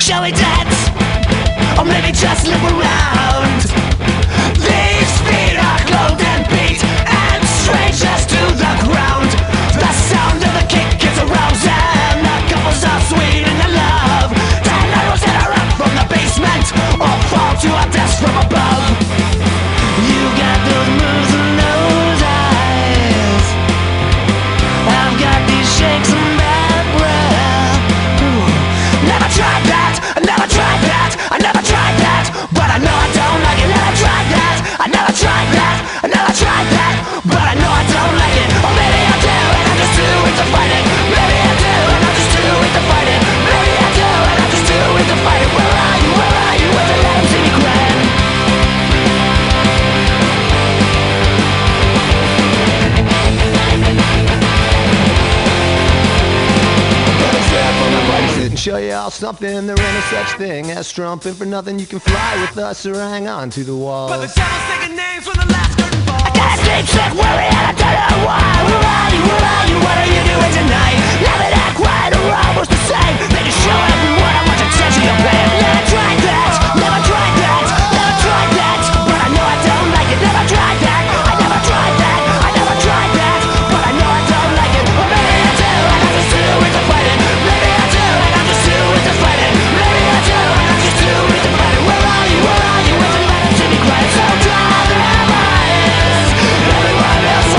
shall we dance? Or maybe just look around. These feet are cold and beat and strangers to the ground. The sound of the kick is arousing. The couples are sweet in their love. 10 arrows that are up from the basement or fall to our deaths from above. You got those moves and those eyes. I've got these shakes and bad breath. Never tried that, I never tried that, I never tried that, but I know I don't like it. Never tried that, I never tried that, I never tried that, but I know I don't like it. Or maybe I do and I'm just too weak to fight it. Maybe I do and I'm just too weak to fight it. Maybe I do and I'm just too weak to fight it. Where are you, where are you, where the let 'em see me crying? Show you all something, there ain't no such thing as strumping for nothing. You can fly with us or hang on to the wall. But the devil's taking names when the last curtain falls. I got a sleep sick worry and I don't know why. Where are you, where are you, what are you doing tonight? Laughing at quiet or almost the same. They just show everyone how much attention you're paying. Never tried that, never tried that, never tried that, but I know I don't like it. Never tried that, I never tried that, I never tried that, but I know I don't like it. Or maybe I do and I'm just too weak to fight it. Maybe I do and I'm just too weak to fight it. Maybe I do and I'm just too weak to fight it. Where are you, where are you, where the let 'em see me crying? So dry their eyes. Everyone else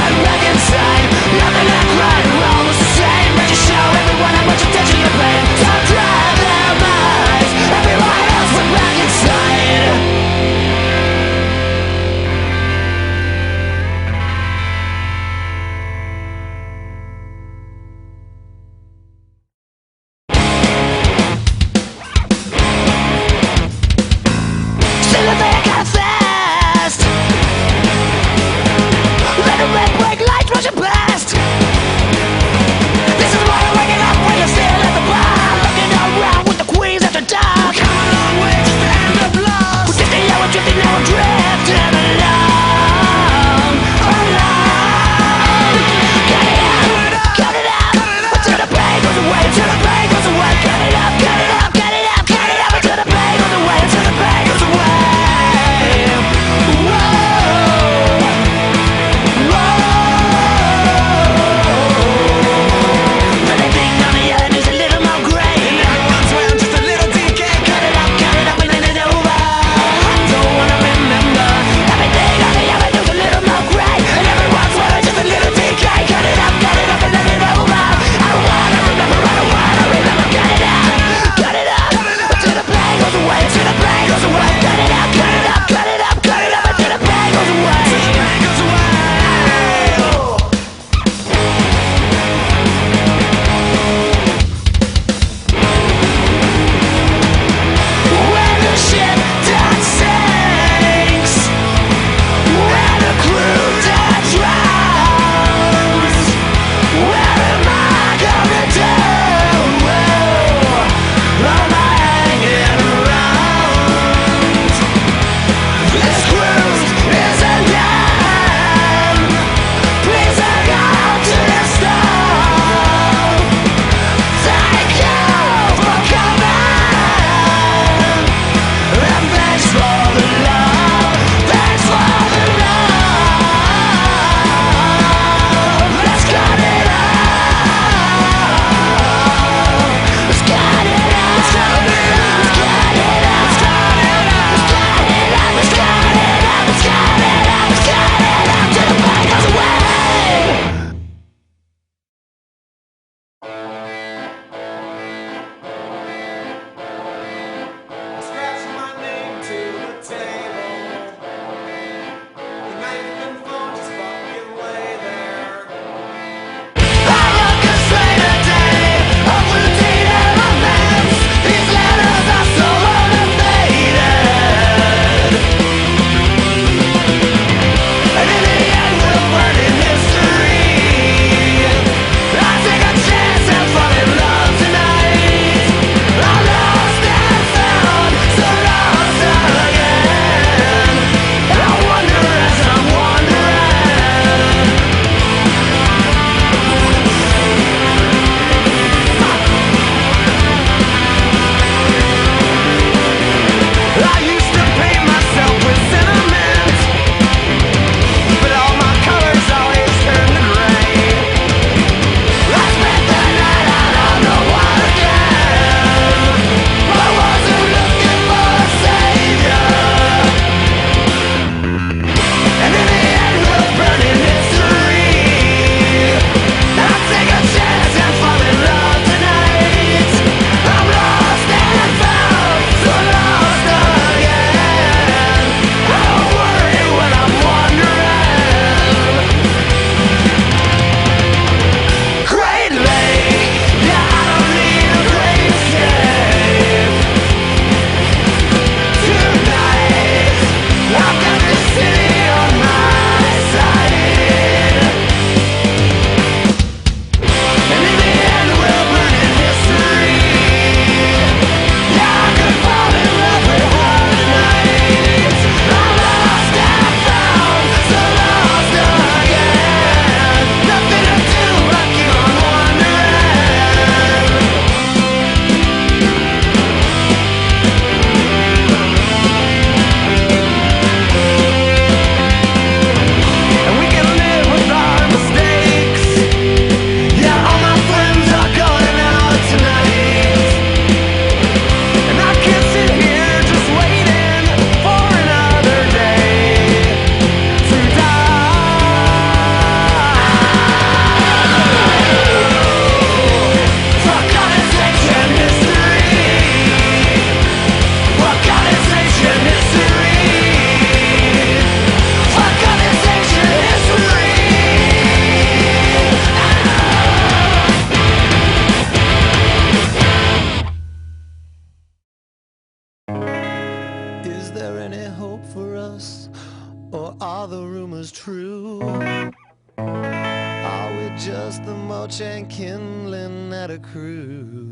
just the Mochan kindling at a cruise.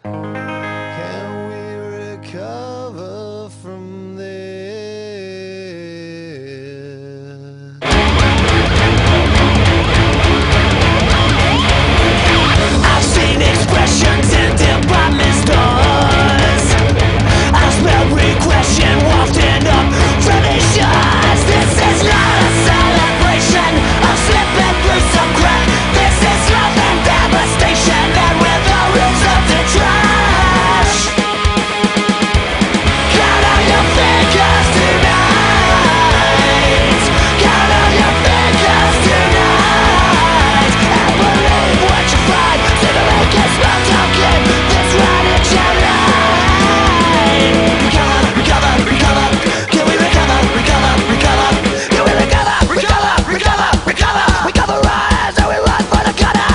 Can we recover from this? I've seen expressions in department stores. I've smelled regression wafting up from the shores. This is not a celebration of slipping through some crack. This is love and devastation, and with the roots of the trash. Count on your fingers tonight. Count on your fingers tonight. And believe what you find. So the make it smell token. This ride in your line. Recover, recover, recover. Can we recover, recover, recover? Can we recover, recover, recover, recover? Recover rise, and we run for the gutter.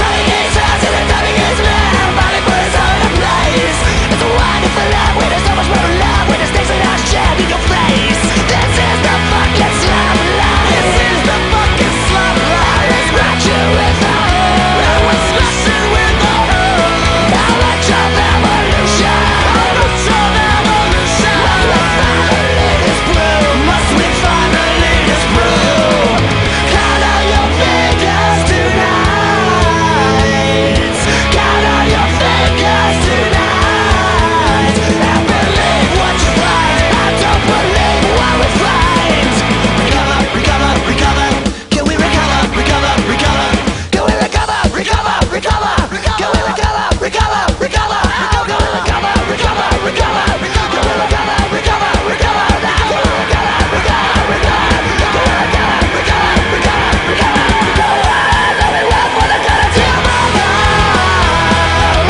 Turning his hands and turning his man. Fighting for his own place. It's a wonderful love where there's so much more love. Where the stakes are not shared in your face. This is the fucking slum life. This is the fucking slum life. It's brought you with the hood. And we're smashing with the hood. How much of evolution? How much of evolution? Must we finally disprove? Count on your fingers tonight. Count on your fingers tonight. And believe what you find. I don't believe what we find. Recover, recover, recover. Can we recover, recover, recover? Can we recover, recover, recover? Can we recover, recover, recover? Can we recover, recover, recover? Can we recover, recover, recover? Can we recover, recover, recover? Can we recover, recover, recover? Can we recover, recover, recover? Let me run for the gutter to your mother.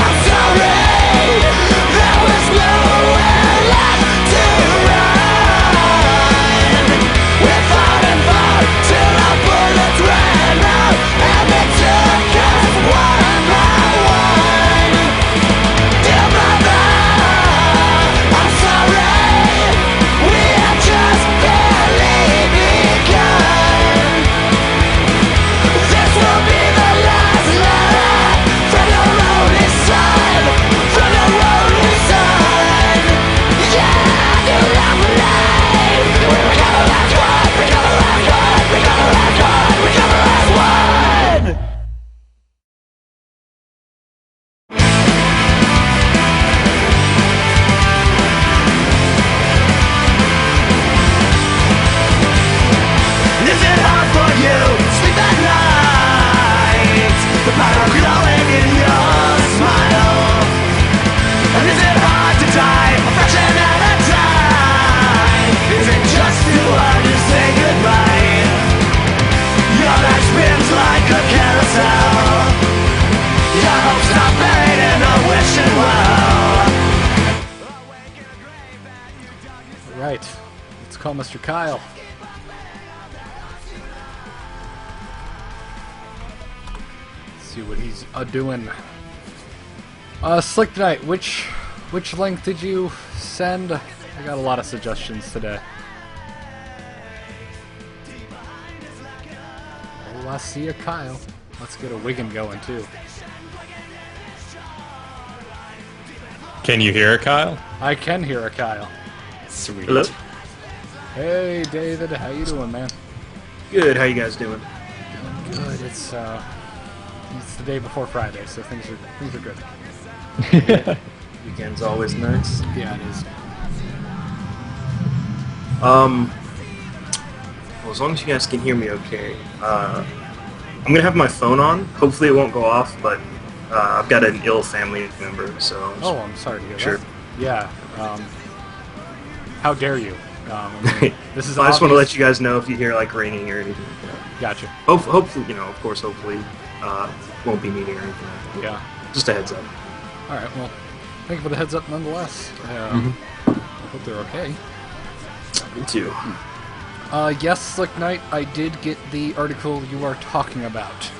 I'm sorry, there was nowhere left to run. We fought and fought till our bullets ran out, and they took us one by one. Dear mother, I'm sorry, we have just barely begun. This will be the last letter from your only son, from your only son. Yeah, you love life. We recover as one, recover as one, recover as one, recover as one. Is it hard for you to sleep at night? The power glowing in your smile. And is it hard to die a fraction at a time? Is it just too hard to say goodbye? Your life spins like a carousel. Your hopes are buried in a wishing well. Right. Let's call Mr. Kyle. See what he's doing. Slick Knight, which link did you send? I got a lot of suggestions today. Oh, I see you, Kyle. Let's get a Wiggin going too. Can you hear it, Kyle? I can hear a Kyle. Sweet. Hello? Hey, David, how you doing, man? Good, how you guys doing? Good. It's the day before Friday, so things are good. Weekend's always nice. Yeah, it is. Well, as long as you guys can hear me okay, I'm gonna have my phone on. Hopefully it won't go off, but I've got an ill family member, so... Oh, I'm sorry to hear Sure. that. Yeah. How dare you? This is I just want to obvious- let you guys know if you hear, like, raining or anything like that. Gotcha. Hopefully, you know, of course, hopefully, won't be needing or anything like that. Yeah. Just a heads up. Alright, well, thank you for the heads up nonetheless. I hope they're okay. Me too. Yes, Slick Knight, I did get the article you are talking about.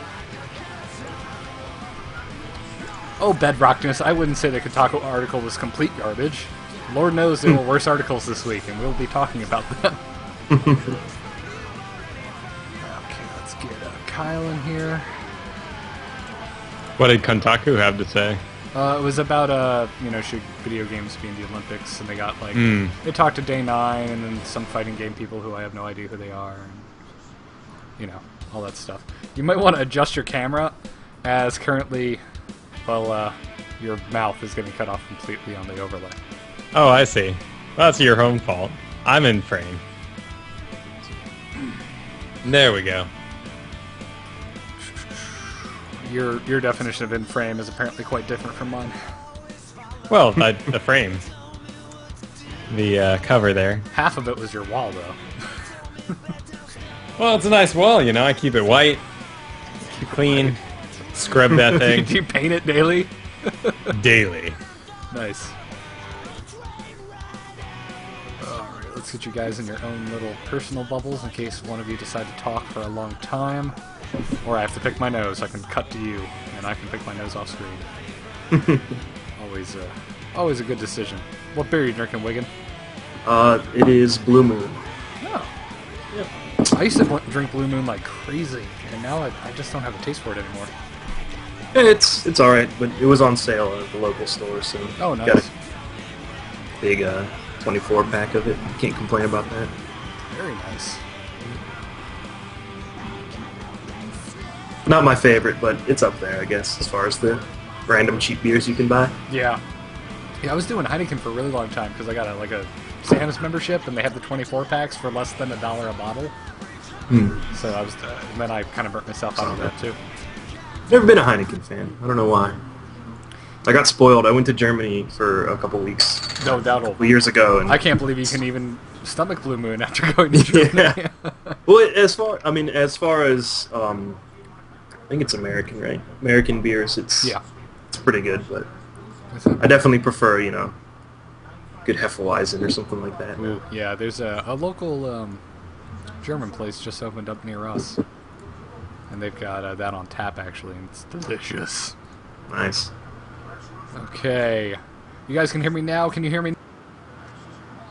Oh, Bedrockness, I wouldn't say the Kotaku article was complete garbage. Lord knows there were worse articles this week, and we'll be talking about them. Okay, let's get Kyle in here. What did Kotaku have to say? It was about, should video games be in the Olympics, and they got, they talked to Day 9, and then some fighting game people who I have no idea who they are, and, all that stuff. You might want to adjust your camera, as currently, your mouth is getting cut off completely on the overlay. Oh, I see. Well, that's your home fault. I'm in frame. There we go. Your definition of in frame is apparently quite different from mine. Well, the frame. The cover there. Half of it was your wall, though. Well, it's a nice wall, I keep it white. Keep it clean. Scrub that thing. Do you paint it daily? Daily. Nice. Alright, let's get you guys in your own little personal bubbles in case one of you decide to talk for a long time. Or I have to pick my nose. I can cut to you, and I can pick my nose off screen. Always a good decision. What beer are you drinking, Wiggin? It is Blue Moon. Oh. Yep. I used to drink Blue Moon like crazy, and now I just don't have a taste for it anymore. It's alright, but it was on sale at the local store, so Oh, nice. got a big 24-pack of it. Can't complain about that. Very nice. Not my favorite, but it's up there, I guess, as far as the random cheap beers you can buy. Yeah. Yeah, I was doing Heineken for a really long time because I got a Sam's membership, and they have the 24 packs for less than $1 a bottle. So I was, and then I kind of burnt myself out of that too. Never been a Heineken fan. I don't know why. I got spoiled. I went to Germany for a couple weeks. No doubt. A couple years ago. And I can't believe you can even stomach Blue Moon after going to Germany. Yeah. Well, as far as I think it's American, right? American beers. It's pretty good, but I definitely prefer, good Hefeweizen or something like that. Ooh, yeah, there's a local German place just opened up near us, and they've got that on tap actually, and it's delicious. Nice. Okay, you guys can hear me now. Can you hear me?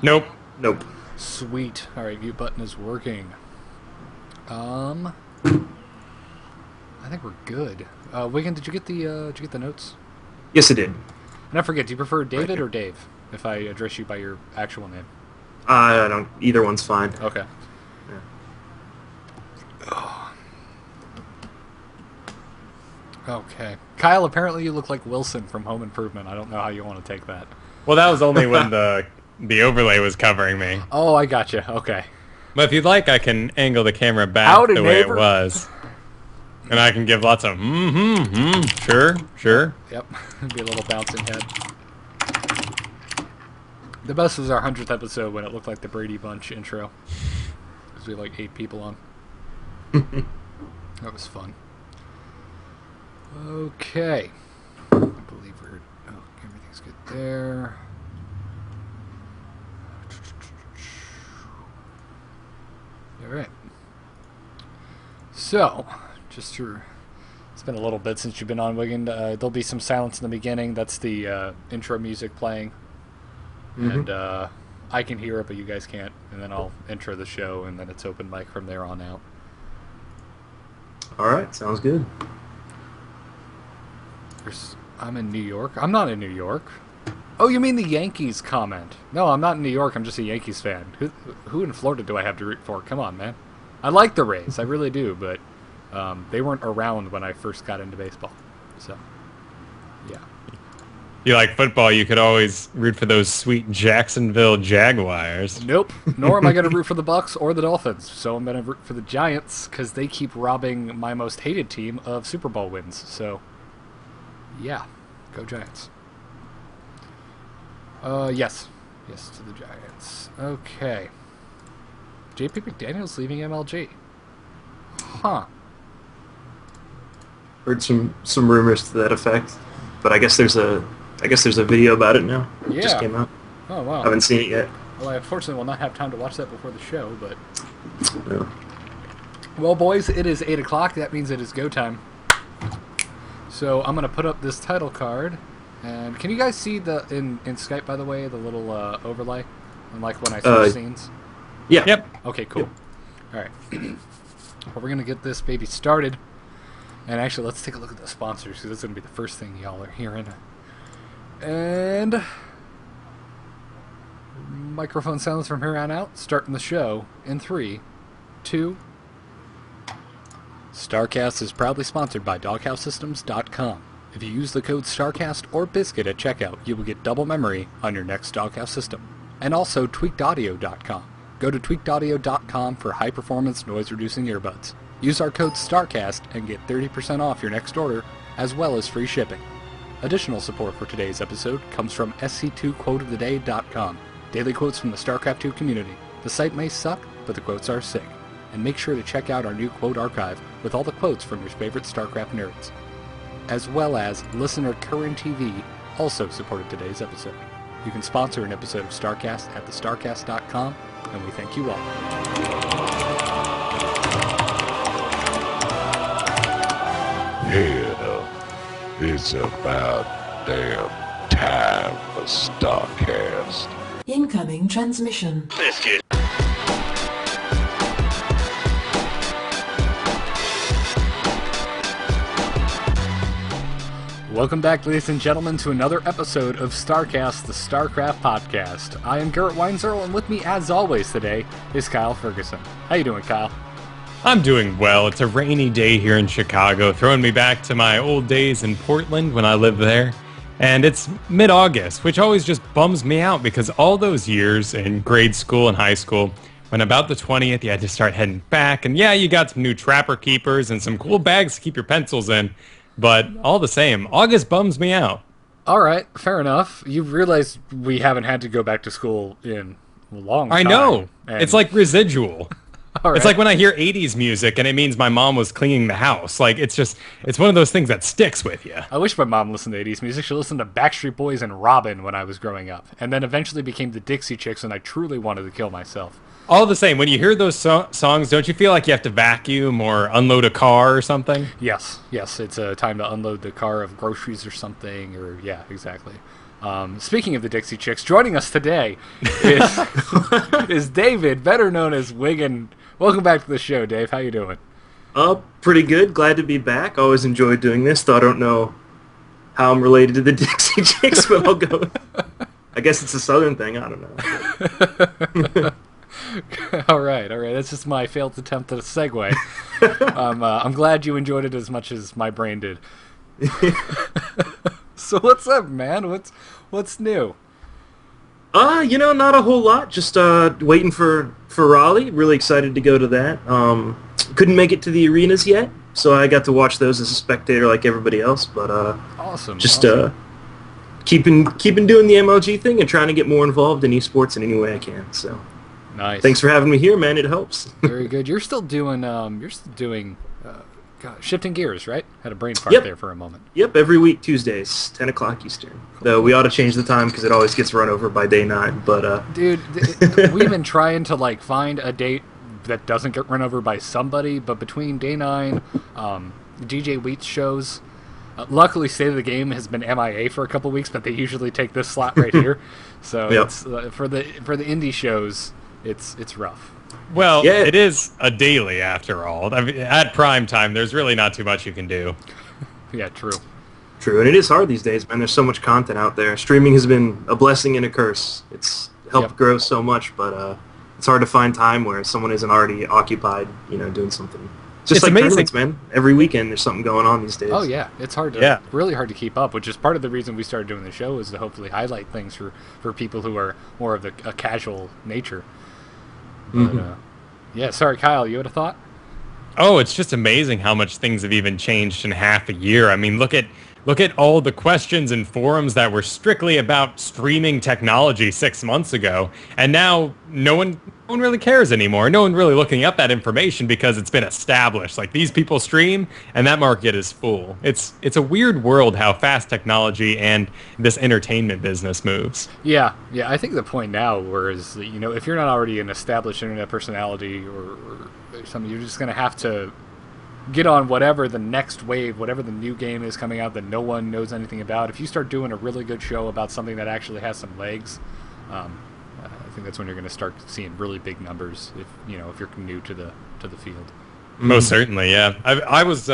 Nope. Nope. Sweet. All right, mute button is working. I think we're good. Wiggin, did you get the notes? Yes, it did. And I forget, do you prefer David or Dave? If I address you by your actual name. I don't. Either one's fine. Okay. Yeah. Okay. Kyle, apparently you look like Wilson from Home Improvement. I don't know how you want to take that. Well, that was only when the overlay was covering me. Oh, I gotcha. Okay. But if you'd like, I can angle the camera back the way neighbor. it was. And I can give lots of sure. Yep. Be a little bouncing head. The best was our 100th episode when it looked like the Brady Bunch intro. Because we had like 8 people on. That was fun. Okay. I believe everything's good there. Alright. So, it's been a little bit since you've been on, Wiggin. There'll be some silence in the beginning. That's the intro music playing. And I can hear it, but you guys can't. And then I'll intro the show, and then it's open mic from there on out. Alright, sounds good. I'm in New York. I'm not in New York. Oh, you mean the Yankees comment? No, I'm not in New York. I'm just a Yankees fan. Who in Florida do I have to root for? Come on, man. I like the Rays. I really do, but they weren't around when I first got into baseball. So, yeah. You like football, you could always root for those sweet Jacksonville Jaguars. Nope. Nor am I going to root for the Bucks or the Dolphins. So I'm going to root for the Giants because they keep robbing my most hated team of Super Bowl wins. So, yeah. Go Giants. Yes. Yes to the Giants. Okay. JP McDaniel's leaving MLG. Huh. Heard some rumors to that effect, but I guess there's a video about it now. It Yeah. just came out. Oh, wow. I haven't seen it yet. Well, I unfortunately will not have time to watch that before the show, but... No. Well, boys, it is 8 o'clock. That means it is go time. So I'm going to put up this title card. And can you guys see the in Skype, by the way, the little overlay? Unlike when I switch scenes? Yeah. Yep. Okay, cool. All right. Well, we're going to get this baby started. And actually, let's take a look at the sponsors, because that's going to be the first thing y'all are hearing. And microphone silence from here on out. Starting the show in 3, 2. StarCast is proudly sponsored by DoghouseSystems.com. If you use the code StarCast or Biscuit at checkout, you will get double memory on your next Doghouse system. And also TweakedAudio.com. Go to TweakedAudio.com for high-performance noise-reducing earbuds. Use our code StarCast and get 30% off your next order, as well as free shipping. Additional support for today's episode comes from SC2QuoteOfTheDay.com. Daily quotes from the StarCraft 2 community. The site may suck, but the quotes are sick. And make sure to check out our new quote archive with all the quotes from your favorite StarCraft nerds. As well as listener Current TV also supported today's episode. You can sponsor an episode of StarCast at thestarcast.com, and we thank you all. Yeah, it's about damn time for StarCast. Incoming transmission. Biscuit. Welcome back, ladies and gentlemen, to another episode of StarCast, the StarCraft podcast. I am Garrett Weinzerl, and with me, as always today, is Kyle Ferguson. How you doing, Kyle? I'm doing well. It's a rainy day here in Chicago, throwing me back to my old days in Portland when I lived there. And it's mid-August, which always just bums me out because all those years in grade school and high school, when about the 20th, you had to start heading back. And yeah, you got some new Trapper Keepers and some cool bags to keep your pencils in. But all the same, August bums me out. All right, fair enough. You realize we haven't had to go back to school in a long time. I know. And It's like residual. all right. It's like when I hear 80s music and it means my mom was cleaning the house. Like, it's one of those things that sticks with you. I wish my mom listened to 80s music. She listened to Backstreet Boys and Robin when I was growing up. And then eventually became the Dixie Chicks, and I truly wanted to kill myself. All the same, when you hear those songs, don't you feel like you have to vacuum or unload a car or something? Yes. It's a time to unload the car of groceries or something, or yeah, exactly. Speaking of the Dixie Chicks, joining us today is David, better known as Wiggin. Welcome back to the show, Dave. How you doing? Pretty good. Glad to be back. Always enjoyed doing this. Though I don't know how I'm related to the Dixie Chicks, but I'll go. I guess it's a Southern thing. I don't know. All right. That's just my failed attempt at a segue. I'm glad you enjoyed it as much as my brain did. So what's up, man? What's new? Not a whole lot. Just waiting for Raleigh. Really excited to go to that. Couldn't make it to the arenas yet, so I got to watch those as a spectator like everybody else. But awesome. Keeping doing the MLG thing and trying to get more involved in eSports in any way I can. So. Nice. Thanks for having me here, man. It helps. Very good. You're still doing shifting gears, right? Had a brain fart there for a moment. Yep, every week Tuesdays, 10 o'clock Eastern. Cool. Though we ought to change the time because it always gets run over by day 9. But dude, we've been trying to find a date that doesn't get run over by somebody. But between day 9, DJ Wheat's shows. Luckily, State of the Game has been MIA for a couple weeks, but they usually take this slot right here. So it's for the indie shows. It's rough. Well, It is a daily after all. I mean, at prime time, there's really not too much you can do. Yeah, true. True, and it is hard these days, man. There's so much content out there. Streaming has been a blessing and a curse. It's helped grow so much, but it's hard to find time where someone isn't already occupied, doing something. Just like amazing. Tournaments, man. Every weekend there's something going on these days. Oh yeah, it's really hard to keep up, which is part of the reason we started doing the show, is to hopefully highlight things for people who are more of a casual nature. But, sorry, Kyle, you had a thought? Oh, it's just amazing how much things have even changed in half a year. I mean, look at all the questions and forums that were strictly about streaming technology 6 months ago, and now no one really cares anymore. No one really looking up that information because it's been established. Like, these people stream, and that market is full. It's a weird world how fast technology and this entertainment business moves. Yeah. I think the point now, whereas if you're not already an established internet personality or something, you're just going to have to get on whatever the next wave, whatever the new game is coming out that no one knows anything about. If you start doing a really good show about something that actually has some legs, I think that's when you're going to start seeing really big numbers. If you're new to the field. Most certainly, yeah. I was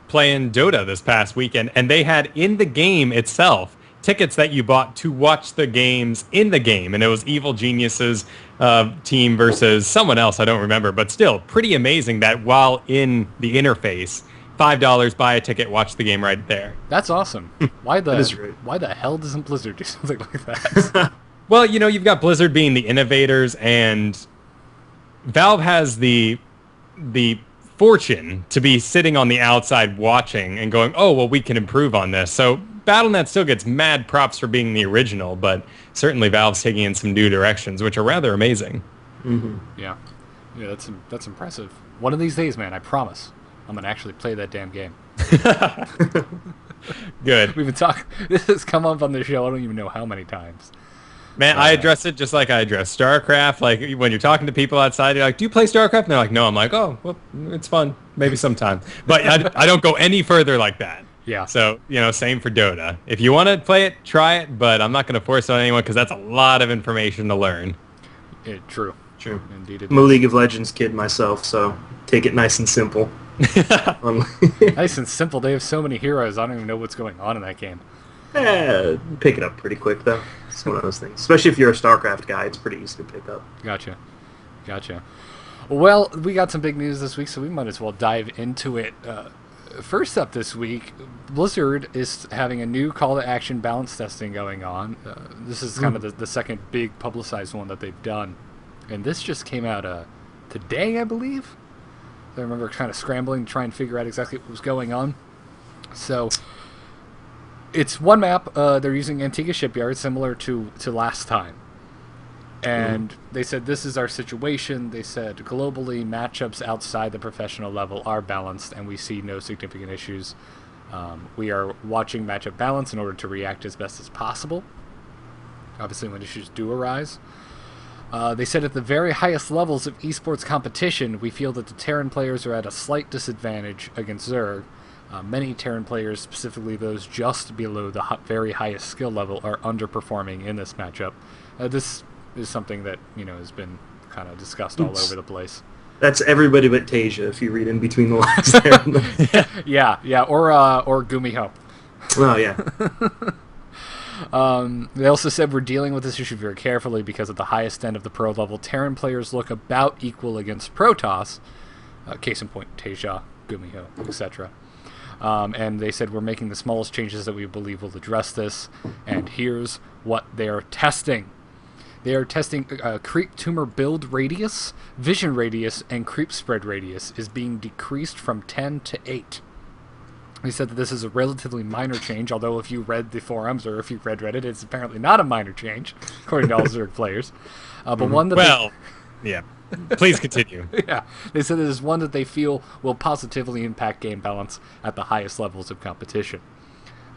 playing Dota this past weekend, and they had in the game itself tickets that you bought to watch the games in the game, and it was Evil Genius's team versus someone else, I don't remember, but still pretty amazing that while in the interface, $5, buy a ticket, watch the game right there. That's awesome. Why the hell doesn't Blizzard do something like that? Well, you've got Blizzard being the innovators, and Valve has the fortune to be sitting on the outside watching and going, oh, well, we can improve on this. So Battle.net still gets mad props for being the original, but certainly Valve's taking in some new directions, which are rather amazing. Mm-hmm. Yeah, that's impressive. One of these days, man, I promise, I'm going to actually play that damn game. Good. We've been talking, this has come up on the show, I don't even know how many times. Man, I address it just like I address StarCraft. Like, when you're talking to people outside, you're like, do you play StarCraft? And they're like, no. I'm like, oh, well, it's fun. Maybe sometime. But I don't go any further like that. Yeah. So, same for Dota. If you want to play it, try it, but I'm not going to force it on anyone because that's a lot of information to learn. True. Indeed it is. I'm a League of Legends kid myself, so take it nice and simple. Nice and simple. They have so many heroes, I don't even know what's going on in that game. Pick it up pretty quick, though. It's one of those things. Especially if you're a StarCraft guy, it's pretty easy to pick up. Gotcha. Well, we got some big news this week, so we might as well dive into it. First up this week, Blizzard is having a new call to action balance testing going on. This is kind of the second big publicized one that they've done. And this just came out today, I believe. I remember kind of scrambling to try and figure out exactly what was going on. So it's one map. They're using Antigua Shipyard, similar to last time. And they said, this is our situation. They said, globally, matchups outside the professional level are balanced, and we see no significant issues. We are watching matchup balance in order to react as best as possible, obviously when issues do arise. They said, at the very highest levels of eSports competition, we feel that the Terran players are at a slight disadvantage against Zerg. Many Terran players, specifically those just below the very highest skill level, are underperforming in this matchup. This is something that has been kind of discussed all over the place. That's everybody but Tasia, if you read in between the lines there. yeah, or Gumiho. Oh yeah. They also said, we're dealing with this issue very carefully because at the highest end of the pro level, Terran players look about equal against Protoss. Case in point, Tasia, Gumiho, etc. And they said, we're making the smallest changes that we believe will address this. And here's what they're testing. They are testing creep tumor build radius, vision radius, and creep spread radius is being decreased from 10 to 8. They said that this is a relatively minor change, although if you read the forums or if you read Reddit, it's apparently not a minor change, according to all Zerg players. But one that yeah. Please continue. Yeah, they said it is one that they feel will positively impact game balance at the highest levels of competition.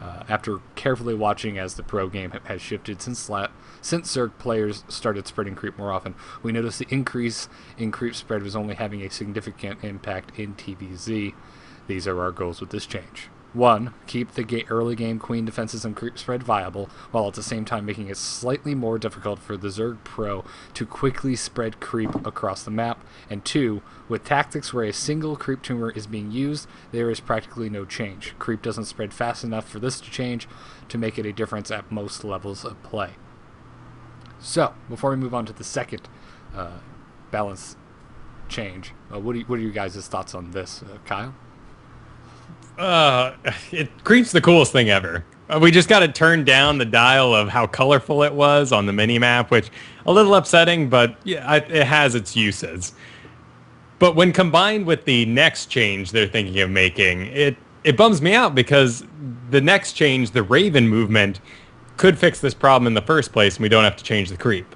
After carefully watching as the pro game has shifted since Zerg players started spreading creep more often, we noticed the increase in creep spread was only having a significant impact in TVZ. These are our goals with this change. 1. Keep the early game queen defenses and creep spread viable, while at the same time making it slightly more difficult for the Zerg Pro to quickly spread creep across the map. And 2. With tactics where a single creep tumor is being used, there is practically no change. Creep doesn't spread fast enough for this to change to make it a difference at most levels of play. So, before we move on to the second balance change, what are you guys' thoughts on this, Kyle? Creep's the coolest thing ever. We just got to turn down the dial of how colorful it was on the mini-map, which a little upsetting, but yeah, it has its uses. But when combined with the next change they're thinking of making, it bums me out because the next change, the Raven movement, could fix this problem in the first place, and we don't have to change the creep.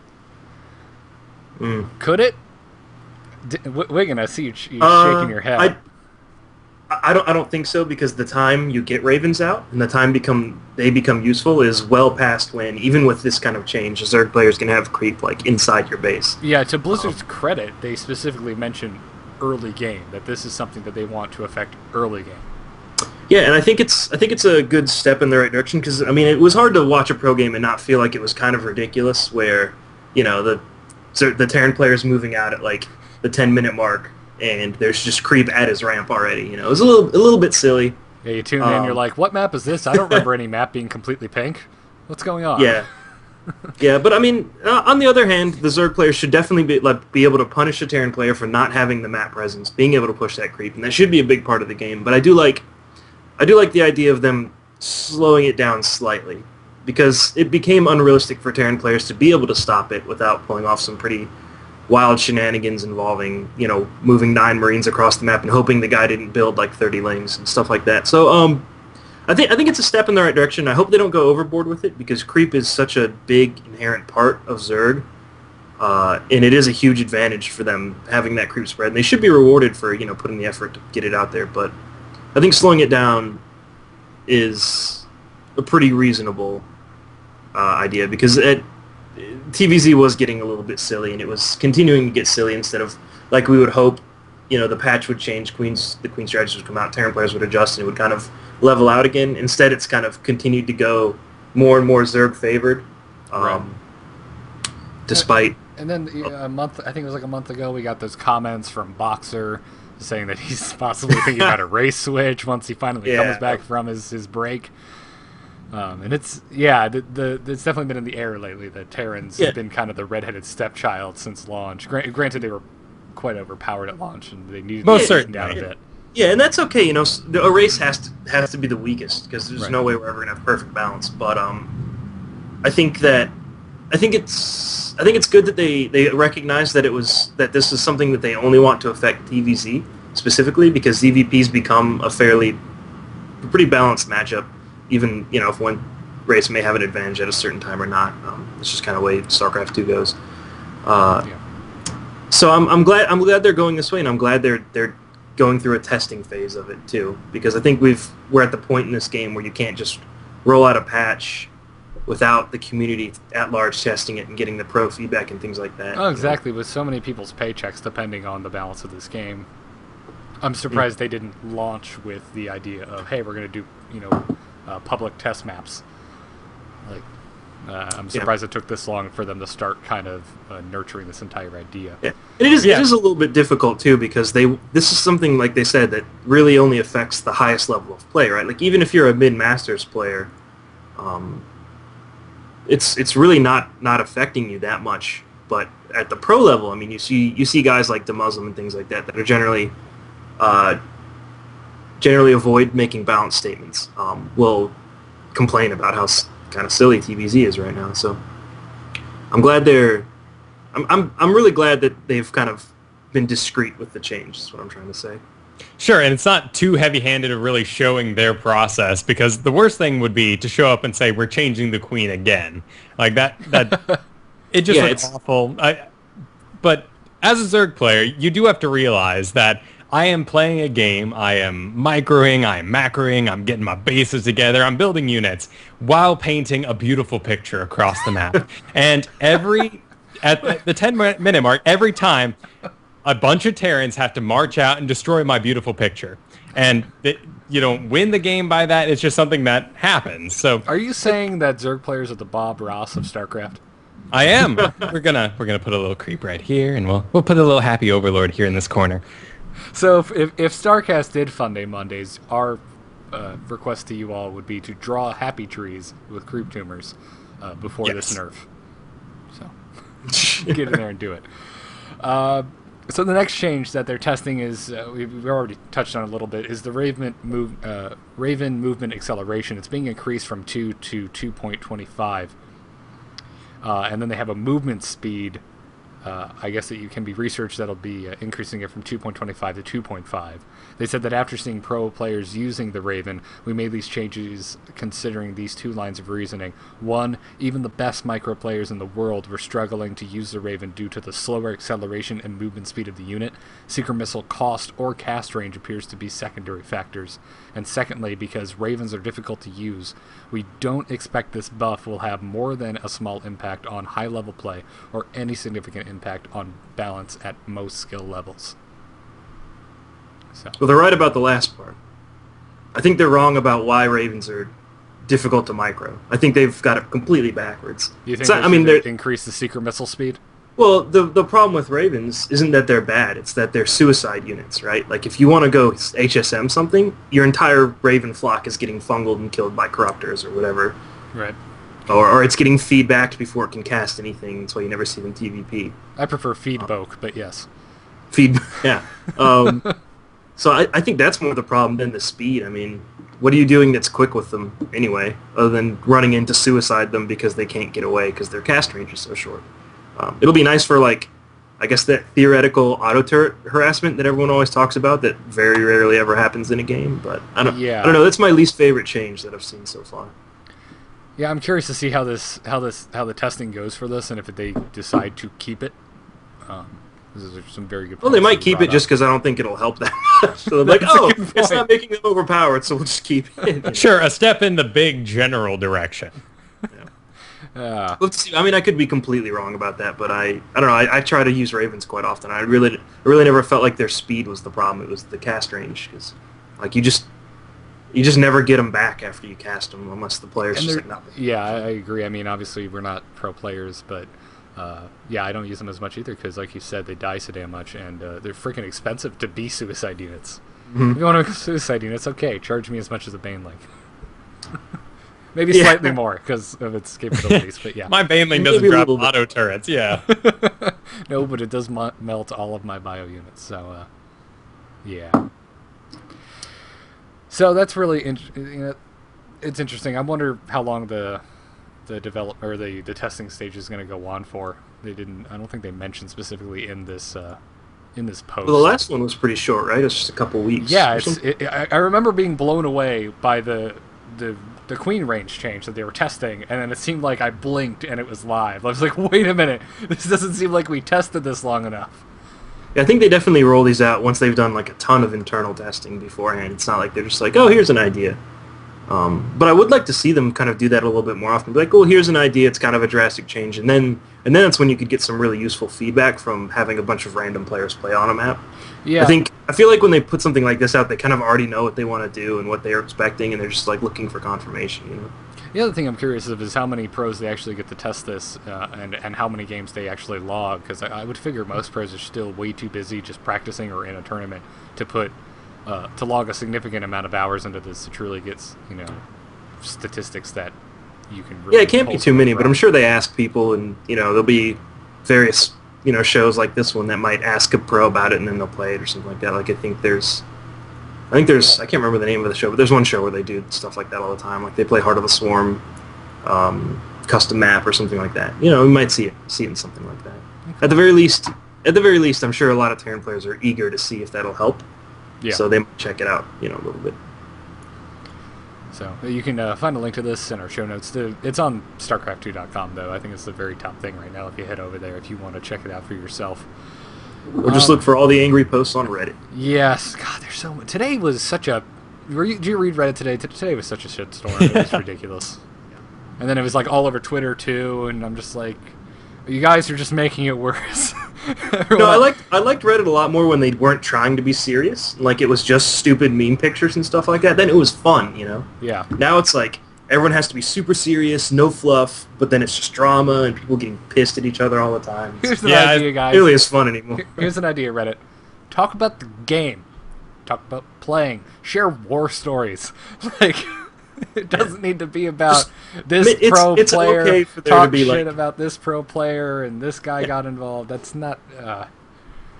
Could it? Wiggin, I see you shaking your head. I don't think so, because the time you get Ravens out and the time they become useful is well past when, even with this kind of change, Zerg players can have creep like inside your base. Yeah, to Blizzard's credit, they specifically mentioned early game, that this is something that they want to affect early game. Yeah, and I think it's a good step in the right direction because I mean it was hard to watch a pro game and not feel like it was kind of ridiculous where the Terran player's moving out at like the 10-minute mark and there's just creep at his ramp already. It was a little bit silly. Yeah, you tune in, you're like, what map is this? I don't remember any map being completely pink. What's going on? Yeah. Yeah, but I mean, on the other hand, the Zerg players should definitely be able to punish a Terran player for not having the map presence, being able to push that creep, and that should be a big part of the game. But I do like the idea of them slowing it down slightly, because it became unrealistic for Terran players to be able to stop it without pulling off some pretty wild shenanigans involving, moving 9 Marines across the map and hoping the guy didn't build like 30 lanes and stuff like that. So, I think it's a step in the right direction. I hope they don't go overboard with it because creep is such a big inherent part of Zerg, and it is a huge advantage for them having that creep spread. And they should be rewarded for putting the effort to get it out there. But I think slowing it down is a pretty reasonable idea because TVZ was getting a little bit silly and it was continuing to get silly instead of like we would hope. The patch would change, the Queen strategies would come out, Terran players would adjust, and it would kind of level out again. Instead, it's kind of continued to go more and more Zerg favored, despite... And then I think it was like a month ago, we got those comments from Boxer saying that he's possibly thinking about a race switch once he finally comes back from his break. And it's definitely been in the air lately that Terran's been kind of the redheaded stepchild since launch. Granted, they were quite overpowered at launch, and they needed to get down a bit. Yeah, and that's okay. A race has to be the weakest because there's no way we're ever gonna have perfect balance. But I think it's good that they recognize that this is something that they only want to affect TVZ specifically because ZVP's become a pretty balanced matchup. Even if one race may have an advantage at a certain time or not, it's just kind of the way StarCraft 2 goes. So I'm glad they're going this way, and I'm glad they're going through a testing phase of it too, because I think we're at the point in this game where you can't just roll out a patch without the community at large testing it and getting the pro feedback and things like that. Oh, exactly. With so many people's paychecks depending on the balance of this game, I'm surprised they didn't launch with the idea of, hey, we're going to do public test maps. Like. I'm surprised it took this long for them to start kind of nurturing this entire idea. Yeah. And it is a little bit difficult too because this is something like they said that really only affects the highest level of play, right? Like even if you're a mid-masters player, it's really not affecting you that much. But at the pro level, I mean, you see guys like the Muslim and things like that are generally avoid making balance statements. Will complain about how kind of silly TVZ is right now. So I'm glad I'm really glad that they've kind of been discreet with the change. Is what I'm trying to say. Sure, and it's not too heavy-handed of really showing their process because the worst thing would be to show up and say we're changing the Queen again. Like that it just looks awful. But as a Zerg player, you do have to realize that I am playing a game, I am microing, I am macroing, I'm getting my bases together, I'm building units while painting a beautiful picture across the map. And at the 10-minute mark, every time, a bunch of Terrans have to march out and destroy my beautiful picture. And you don't win the game by that, it's just something that happens. So, are you saying that Zerg players are the Bob Ross of StarCraft? I am. We're gonna put a little creep right here, and we'll put a little happy overlord here in this corner. So if StarCast did Fun Day Mondays, our request to you all would be to draw happy trees with creep tumors before this nerf. So get in there and do it. So the next change that they're testing is, we've already touched on a little bit, is the Raven movement acceleration. It's being increased from 2 to 2.25. And then they have a movement speed, I guess that you can be researched that'll be increasing it from 2.25 to 2.5. They said that after seeing pro players using the Raven, we made these changes considering these two lines of reasoning. One, even the best micro players in the world were struggling to use the Raven due to the slower acceleration and movement speed of the unit. Seeker missile cost or cast range appears to be secondary factors. And secondly, because Ravens are difficult to use, we don't expect this buff will have more than a small impact on high-level play or any significant impact on balance at most skill levels. So. Well, they're right about the last part. I think they're wrong about why Ravens are difficult to micro. I think they've got it completely backwards. You think they should increase the secret missile speed? Well, the problem with Ravens isn't that they're bad. It's that they're suicide units, right? Like, if you want to go HSM something, your entire Raven flock is getting fungled and killed by corruptors or whatever. Right. Or it's getting feedbacked before it can cast anything. That's why you never see them TVP. I prefer feedboke, but yes. Yeah. So I think that's more the problem than the speed. I mean, what are you doing that's quick with them anyway, other than running in to suicide them because they can't get away because their cast range is so short? It'll be nice for, like, I guess that theoretical auto turret harassment that everyone always talks about that very rarely ever happens in a game. But I don't know. That's my least favorite change that I've seen so far. Yeah, I'm curious to see how the testing goes for this, and if they decide to keep it. These are some very good points. Well, they might keep it just because I don't think it'll help that much. So they're like, it's not making them overpowered, so we'll just keep it. You know? Sure, a step in the big general direction. Let's see. I mean, I could be completely wrong about that, but I don't know. I try to use Ravens quite often. I really never felt like their speed was the problem. It was the cast range, because like you just never get them back after you cast them unless the player's just like nothing. Yeah, I agree. I mean, obviously we're not pro players, but yeah, I don't use them as much either because, like you said, they die so damn much, and they're freaking expensive to be suicide units. If you want to suicide units, okay, charge me as much as a Baneling. Maybe slightly more because of its capabilities, but yeah. My Baneling doesn't drop auto turrets, yeah. No, but it does melt all of my bio units, so yeah. So that's really it's interesting. I wonder how long the develop or the testing stage is going to go on for. I don't think they mentioned specifically in this post. Well, the last one was pretty short, right? It's just a couple weeks. Yeah, I remember being blown away by the queen range change that they were testing, and then it seemed like I blinked and it was live. I was like, wait a minute, this doesn't seem like we tested this long enough. Yeah, I think they definitely roll these out once they've done like a ton of internal testing beforehand. It's not like they're just like, oh, here's an idea. But I would like to see them kind of do that a little bit more often. Be like, oh, here's an idea. It's kind of a drastic change, and then that's when you could get some really useful feedback from having a bunch of random players play on a map. Yeah. I feel like when they put something like this out, they kind of already know what they want to do and what they're expecting, and they're just like looking for confirmation. You know. The other thing I'm curious of is how many pros they actually get to test this, and how many games they actually log. Because I would figure most pros are still way too busy just practicing or in a tournament to log a significant amount of hours into this to truly get statistics that you can really. Yeah, it can't be too many, but I'm sure they ask people, and there'll be various shows like this one that might ask a pro about it, and then they'll play it or something like that. Like I think there's I can't remember the name of the show, but there's one show where they do stuff like that all the time. Like they play Heart of the Swarm, custom map or something like that. We might see it in something like that. At the very least, I'm sure a lot of Terran players are eager to see if that'll help. Yeah. So they might check it out, a little bit. So you can find a link to this in our show notes. It's on StarCraft2.com, though. I think it's the very top thing right now if you head over there if you want to check it out for yourself. Or just look for all the angry posts on Reddit. Yes. God, there's so much. Today was such a... Did you read Reddit today? Today was such a shitstorm. It was ridiculous. And then it was like all over Twitter, too, and I'm just like... You guys are just making it worse. No, I liked Reddit a lot more when they weren't trying to be serious. Like, it was just stupid meme pictures and stuff like that. Then it was fun, Yeah. Now it's like, everyone has to be super serious, no fluff, but then it's just drama and people getting pissed at each other all the time. Here's an idea, guys. It really is fun anymore. Here's an idea, Reddit. Talk about the game. Talk about playing. Share war stories. Like... It doesn't need to be about this pro player okay for there talk to be shit about this pro player and this guy got involved. That's not...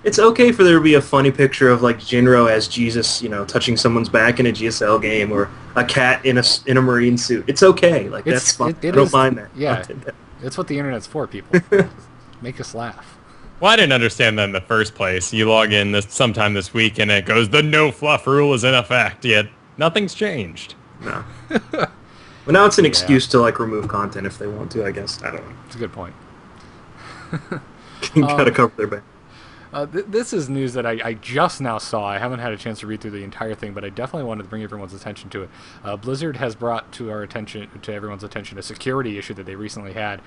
It's okay for there to be a funny picture of like Jinro as Jesus, touching someone's back in a GSL game, or a cat in a marine suit. It's okay. Like that's fun. I don't mind that. Yeah, it's what the internet's for, people. Make us laugh. Well, I didn't understand that in the first place. You log in sometime this week and it goes, the no fluff rule is in effect, yet nothing's changed. No. Well, now it's an excuse to like remove content if they want to, I guess. I don't know. It's a good point. You gotta cover their back. This is news that I just now saw. I haven't had a chance to read through the entire thing, but I definitely wanted to bring everyone's attention to it. Blizzard has brought to everyone's attention, a security issue that they recently had.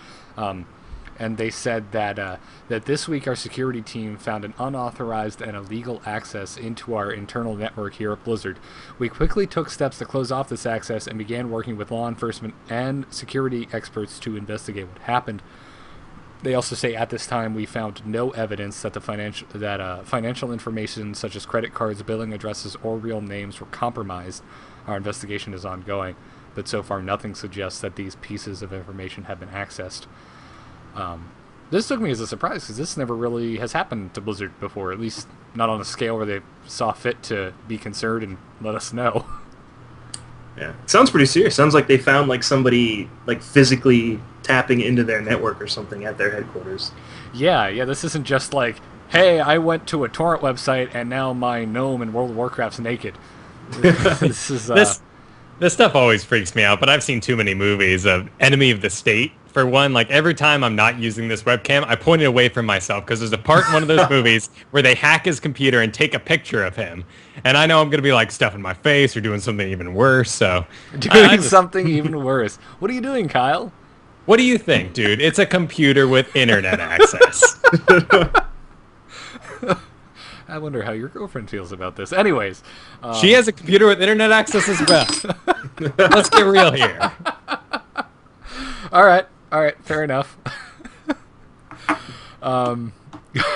and they said that this week our security team found an unauthorized and illegal access into our internal network here at Blizzard. We quickly took steps to close off this access and began working with law enforcement and security experts to investigate what happened. They also say at this time we found no evidence that financial information such as credit cards, billing addresses, or real names were compromised. Our investigation is ongoing, but so far nothing suggests that these pieces of information have been accessed. This took me as a surprise because this never really has happened to Blizzard before, at least not on a scale where they saw fit to be concerned and let us know. Yeah, it sounds pretty serious. Sounds like they found like somebody like physically tapping into their network or something at their headquarters. Yeah, this isn't just like, hey, I went to a torrent website and now my gnome in World of Warcraft's naked. This is this stuff always freaks me out, but I've seen too many movies of Enemy of the State. For one, like every time I'm not using this webcam, I point it away from myself because there's a part in one of those movies where they hack his computer and take a picture of him. And I know I'm going to be like stuffing my face or doing something even worse. So something even worse. What are you doing, Kyle? What do you think, dude? It's a computer with internet access. I wonder how your girlfriend feels about this. Anyways. She has a computer with internet access as well. Let's get real here. All right, fair enough. But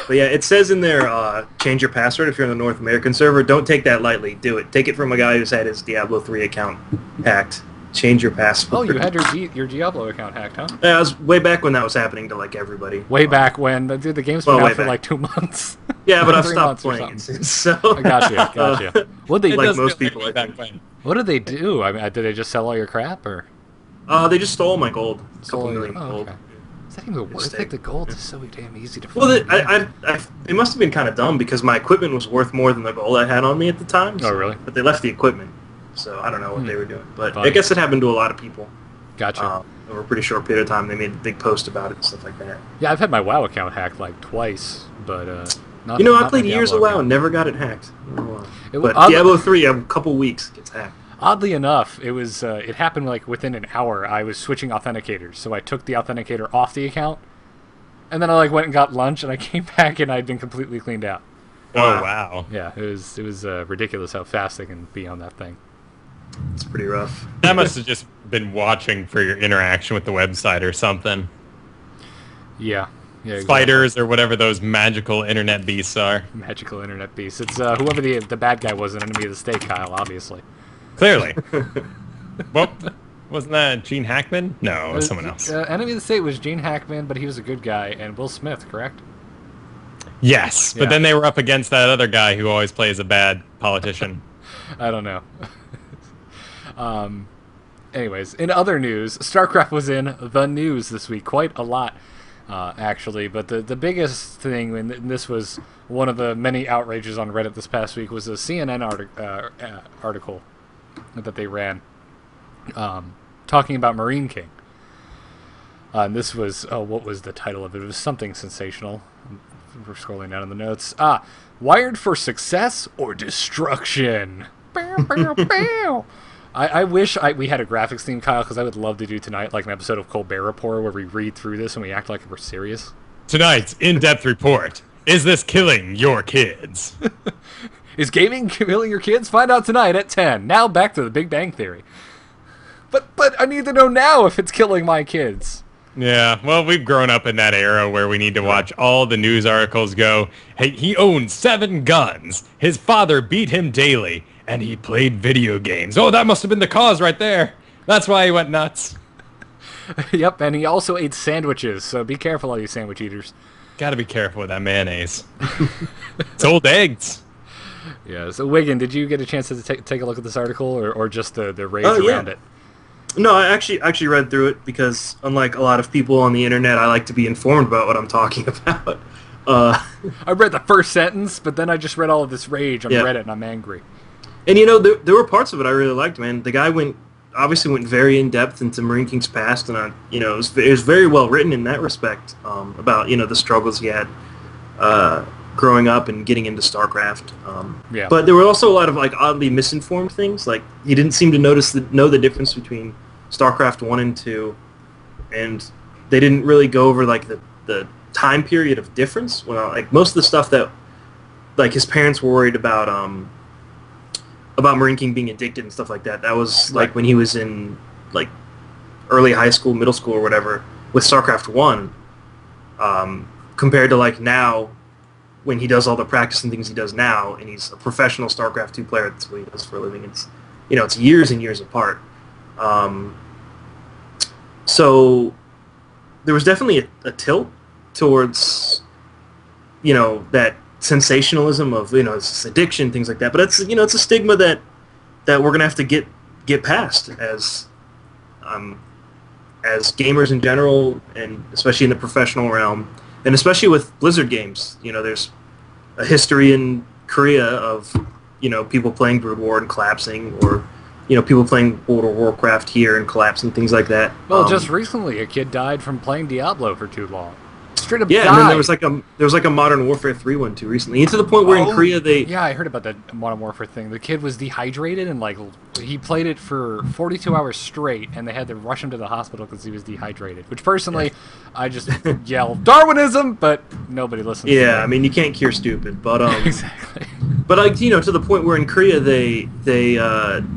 yeah, it says in there, change your password if you're on the North American server. Don't take that lightly. Do it. Take it from a guy who's had his Diablo 3 account hacked. Change your password. Oh, you had your Diablo account hacked, huh? Yeah, it was way back when that was happening to like everybody. Way back when the game's been out for like 2 months. Yeah, but I've stopped playing it since. So I got you. What they like most people, I think. What did they do? I mean, did they just sell all your crap or? They just stole my gold. A couple million gold. Okay. Is that even worth it? The gold is so damn easy to find. Well, it must have been kind of dumb because my equipment was worth more than the gold I had on me at the time. Oh, really? But they left the equipment, so I don't know what they were doing. But I guess it happened to a lot of people. Gotcha. Over a pretty short period of time, they made a big post about it and stuff like that. Yeah, I've had my WoW account hacked like twice, but not. I played years of WoW and never got it hacked. But Diablo 3, a couple weeks gets hacked. Oddly enough, it was it happened like within an hour. I was switching authenticators, so I took the authenticator off the account, and then I like went and got lunch, and I came back and I'd been completely cleaned out. Oh wow! Yeah, it was ridiculous how fast they can be on that thing. It's pretty rough. That must have just been watching for your interaction with the website or something. Yeah. Exactly. Spiders or whatever those magical internet beasts are. Magical internet beasts. It's whoever the bad guy was in Enemy of the State, Kyle. Obviously. Clearly. Well, wasn't that Gene Hackman? No, it was someone else. Enemy of the State was Gene Hackman, but he was a good guy, and Will Smith, correct? Yes, but then they were up against that other guy who always plays a bad politician. I don't know. Anyways, in other news, StarCraft was in the news this week. Quite a lot, actually. But the biggest thing, and this was one of the many outrages on Reddit this past week, was a CNN article that they ran talking about Marine King. And this was, what was the title of it? It was something sensational. We're scrolling down in the notes. Wired for Success or Destruction? I wish we had a graphics theme, Kyle, because I would love to do tonight like an episode of Colbert Report where we read through this and we act like we're serious. Tonight's in-depth report. Is this killing your kids? Is gaming killing your kids? Find out tonight at 10. Now back to the Big Bang Theory. But I need to know now if it's killing my kids. Yeah, well, we've grown up in that era where we need to watch all the news articles go, hey, he owned 7 guns, his father beat him daily, and he played video games. Oh, that must have been the cause right there. That's why he went nuts. Yep, and he also ate sandwiches, so be careful, all you sandwich eaters. Gotta be careful with that mayonnaise. It's old eggs. Yeah, so Wiggin, did you get a chance to take a look at this article, or just the rage around it? No, I actually read through it because, unlike a lot of people on the internet, I like to be informed about what I'm talking about. I read the first sentence, but then I just read all of this rage on Reddit, and I'm angry. And there were parts of it I really liked, man. The guy went very in depth into Marine King's past, and it was very well written in that respect about the struggles he had growing up and getting into StarCraft. But there were also a lot of like oddly misinformed things. Like he didn't seem to know the difference between StarCraft 1 and 2, and they didn't really go over like the time period of difference. Well, like most of the stuff that like his parents were worried about Marine King being addicted and stuff like that. That was like when he was in like early high school, middle school, or whatever with StarCraft 1. Compared to like now, when he does all the practice and things he does now, and he's a professional StarCraft 2 player. That's what he does for a living. It's it's years and years apart. So there was definitely a tilt towards that sensationalism of it's addiction, things like that. But it's it's a stigma that we're gonna have to get past as gamers in general, and especially in the professional realm, and especially with Blizzard games. There's a history in Korea of people playing Brood War and collapsing, or people playing World of Warcraft here and collapsing, things like that. Well, just recently, a kid died from playing Diablo for too long. Straight up died. And then there was like a Modern Warfare 3 one too recently. And to the point where in Korea they... Yeah, I heard about that Modern Warfare thing. The kid was dehydrated and like he played it for 42 hours straight, and they had to rush him to the hospital because he was dehydrated. Which personally, I just yell Darwinism, but nobody listens. Yeah, I mean you can't cure stupid, but exactly. But like to the point where in Korea they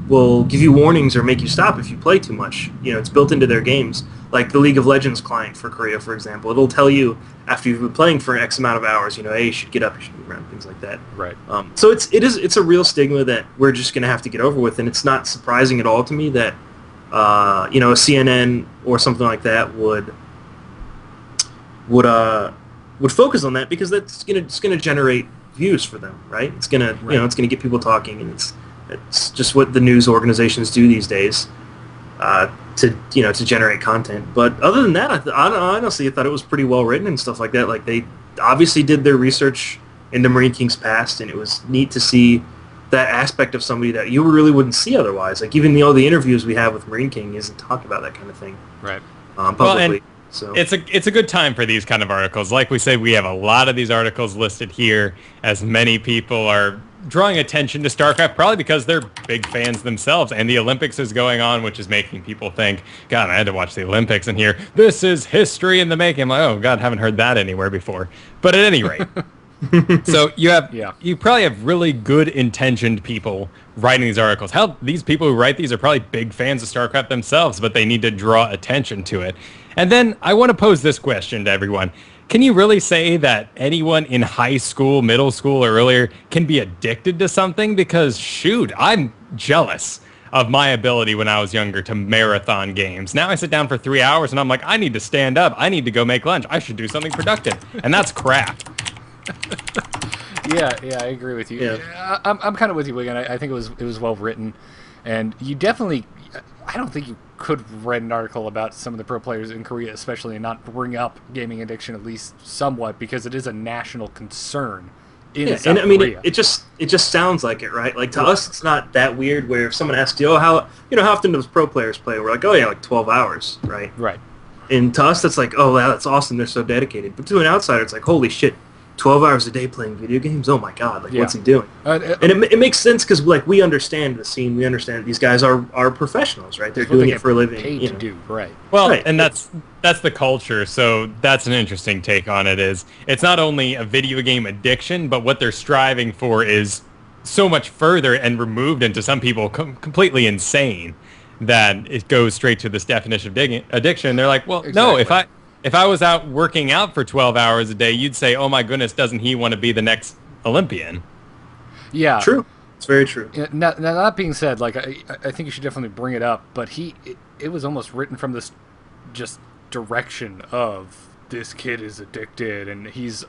will give you warnings or make you stop if you play too much. It's built into their games. Like the League of Legends client for Korea, for example, it'll tell you after you've been playing for X amount of hours, hey, you should get up, you should move around, things like that. Right. So it's a real stigma that we're just gonna have to get over with, and it's not surprising at all to me that a CNN or something like that would focus on that, because it's gonna generate views for them, right? It's gonna it's gonna get people talking, and it's just what the news organizations do these days. To generate content. But other than that, I honestly thought it was pretty well written and stuff like that. Like they obviously did their research into Marine King's past, and it was neat to see that aspect of somebody that you really wouldn't see otherwise. Like even all the interviews we have with Marine King isn't talking about that kind of thing, right? Publicly. Well, and so it's a good time for these kind of articles. Like we said, we have a lot of these articles listed here, as many people are drawing attention to StarCraft, probably because they're big fans themselves, and the Olympics is going on, which is making people think, God, I had to watch the Olympics and hear, this is history in the making. I'm like, oh, God, haven't heard that anywhere before. But at any rate, so you probably have really good intentioned people writing these articles. Hell, these people who write these are probably big fans of StarCraft themselves, but they need to draw attention to it. And then I want to pose this question to everyone. Can you really say that anyone in high school, middle school, or earlier can be addicted to something? Because, shoot, I'm jealous of my ability when I was younger to marathon games. Now I sit down for 3 hours and I'm like, I need to stand up. I need to go make lunch. I should do something productive. And that's crap. Yeah, I agree with you. Yeah. I'm kind of with you, Wiggin. I think it was well written, and you definitely. I don't think you could read an article about some of the pro players in Korea, especially, and not bring up gaming addiction at least somewhat, because it is a national concern in South Korea. It just sounds like it, right? Like to us, it's not that weird. Where if someone asks you, how often does pro players play? We're like, oh yeah, like 12 hours, right? Right. And to us, that's like, oh wow, that's awesome. They're so dedicated. But to an outsider, it's like, holy shit. 12 hours a day playing video games? Oh my god, what's he doing? And it makes sense because we understand the scene, we understand that these guys are professionals, right? They're doing it for a living. Paid to do, right. Well, right. And that's the culture, so that's an interesting take on it. Is it's not only a video game addiction, but what they're striving for is so much further and removed into some people completely insane that it goes straight to this definition of addiction. They're like, well, exactly. No, if I was out working out for 12 hours a day, you'd say, oh my goodness, doesn't he want to be the next Olympian? Yeah. True. It's very true. Now that being said, like I think you should definitely bring it up, but it was almost written from this just direction of this kid is addicted, and he's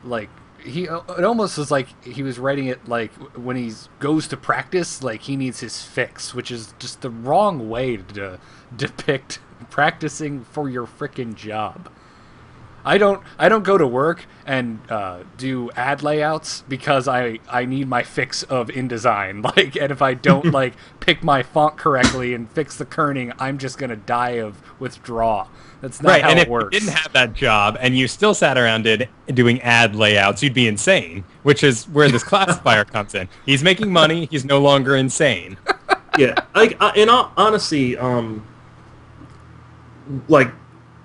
like, it almost was like he was writing it like when he goes to practice, like he needs his fix, which is just the wrong way to depict practicing for your frickin' job. I don't go to work and do ad layouts because I need my fix of InDesign. Like, and if I don't like pick my font correctly and fix the kerning, I'm just gonna die of withdrawal. That's not how it works. If you didn't have that job and you still sat around doing ad layouts, you'd be insane. Which is where this classifier comes in. He's making money. He's no longer insane. Yeah, like honestly, like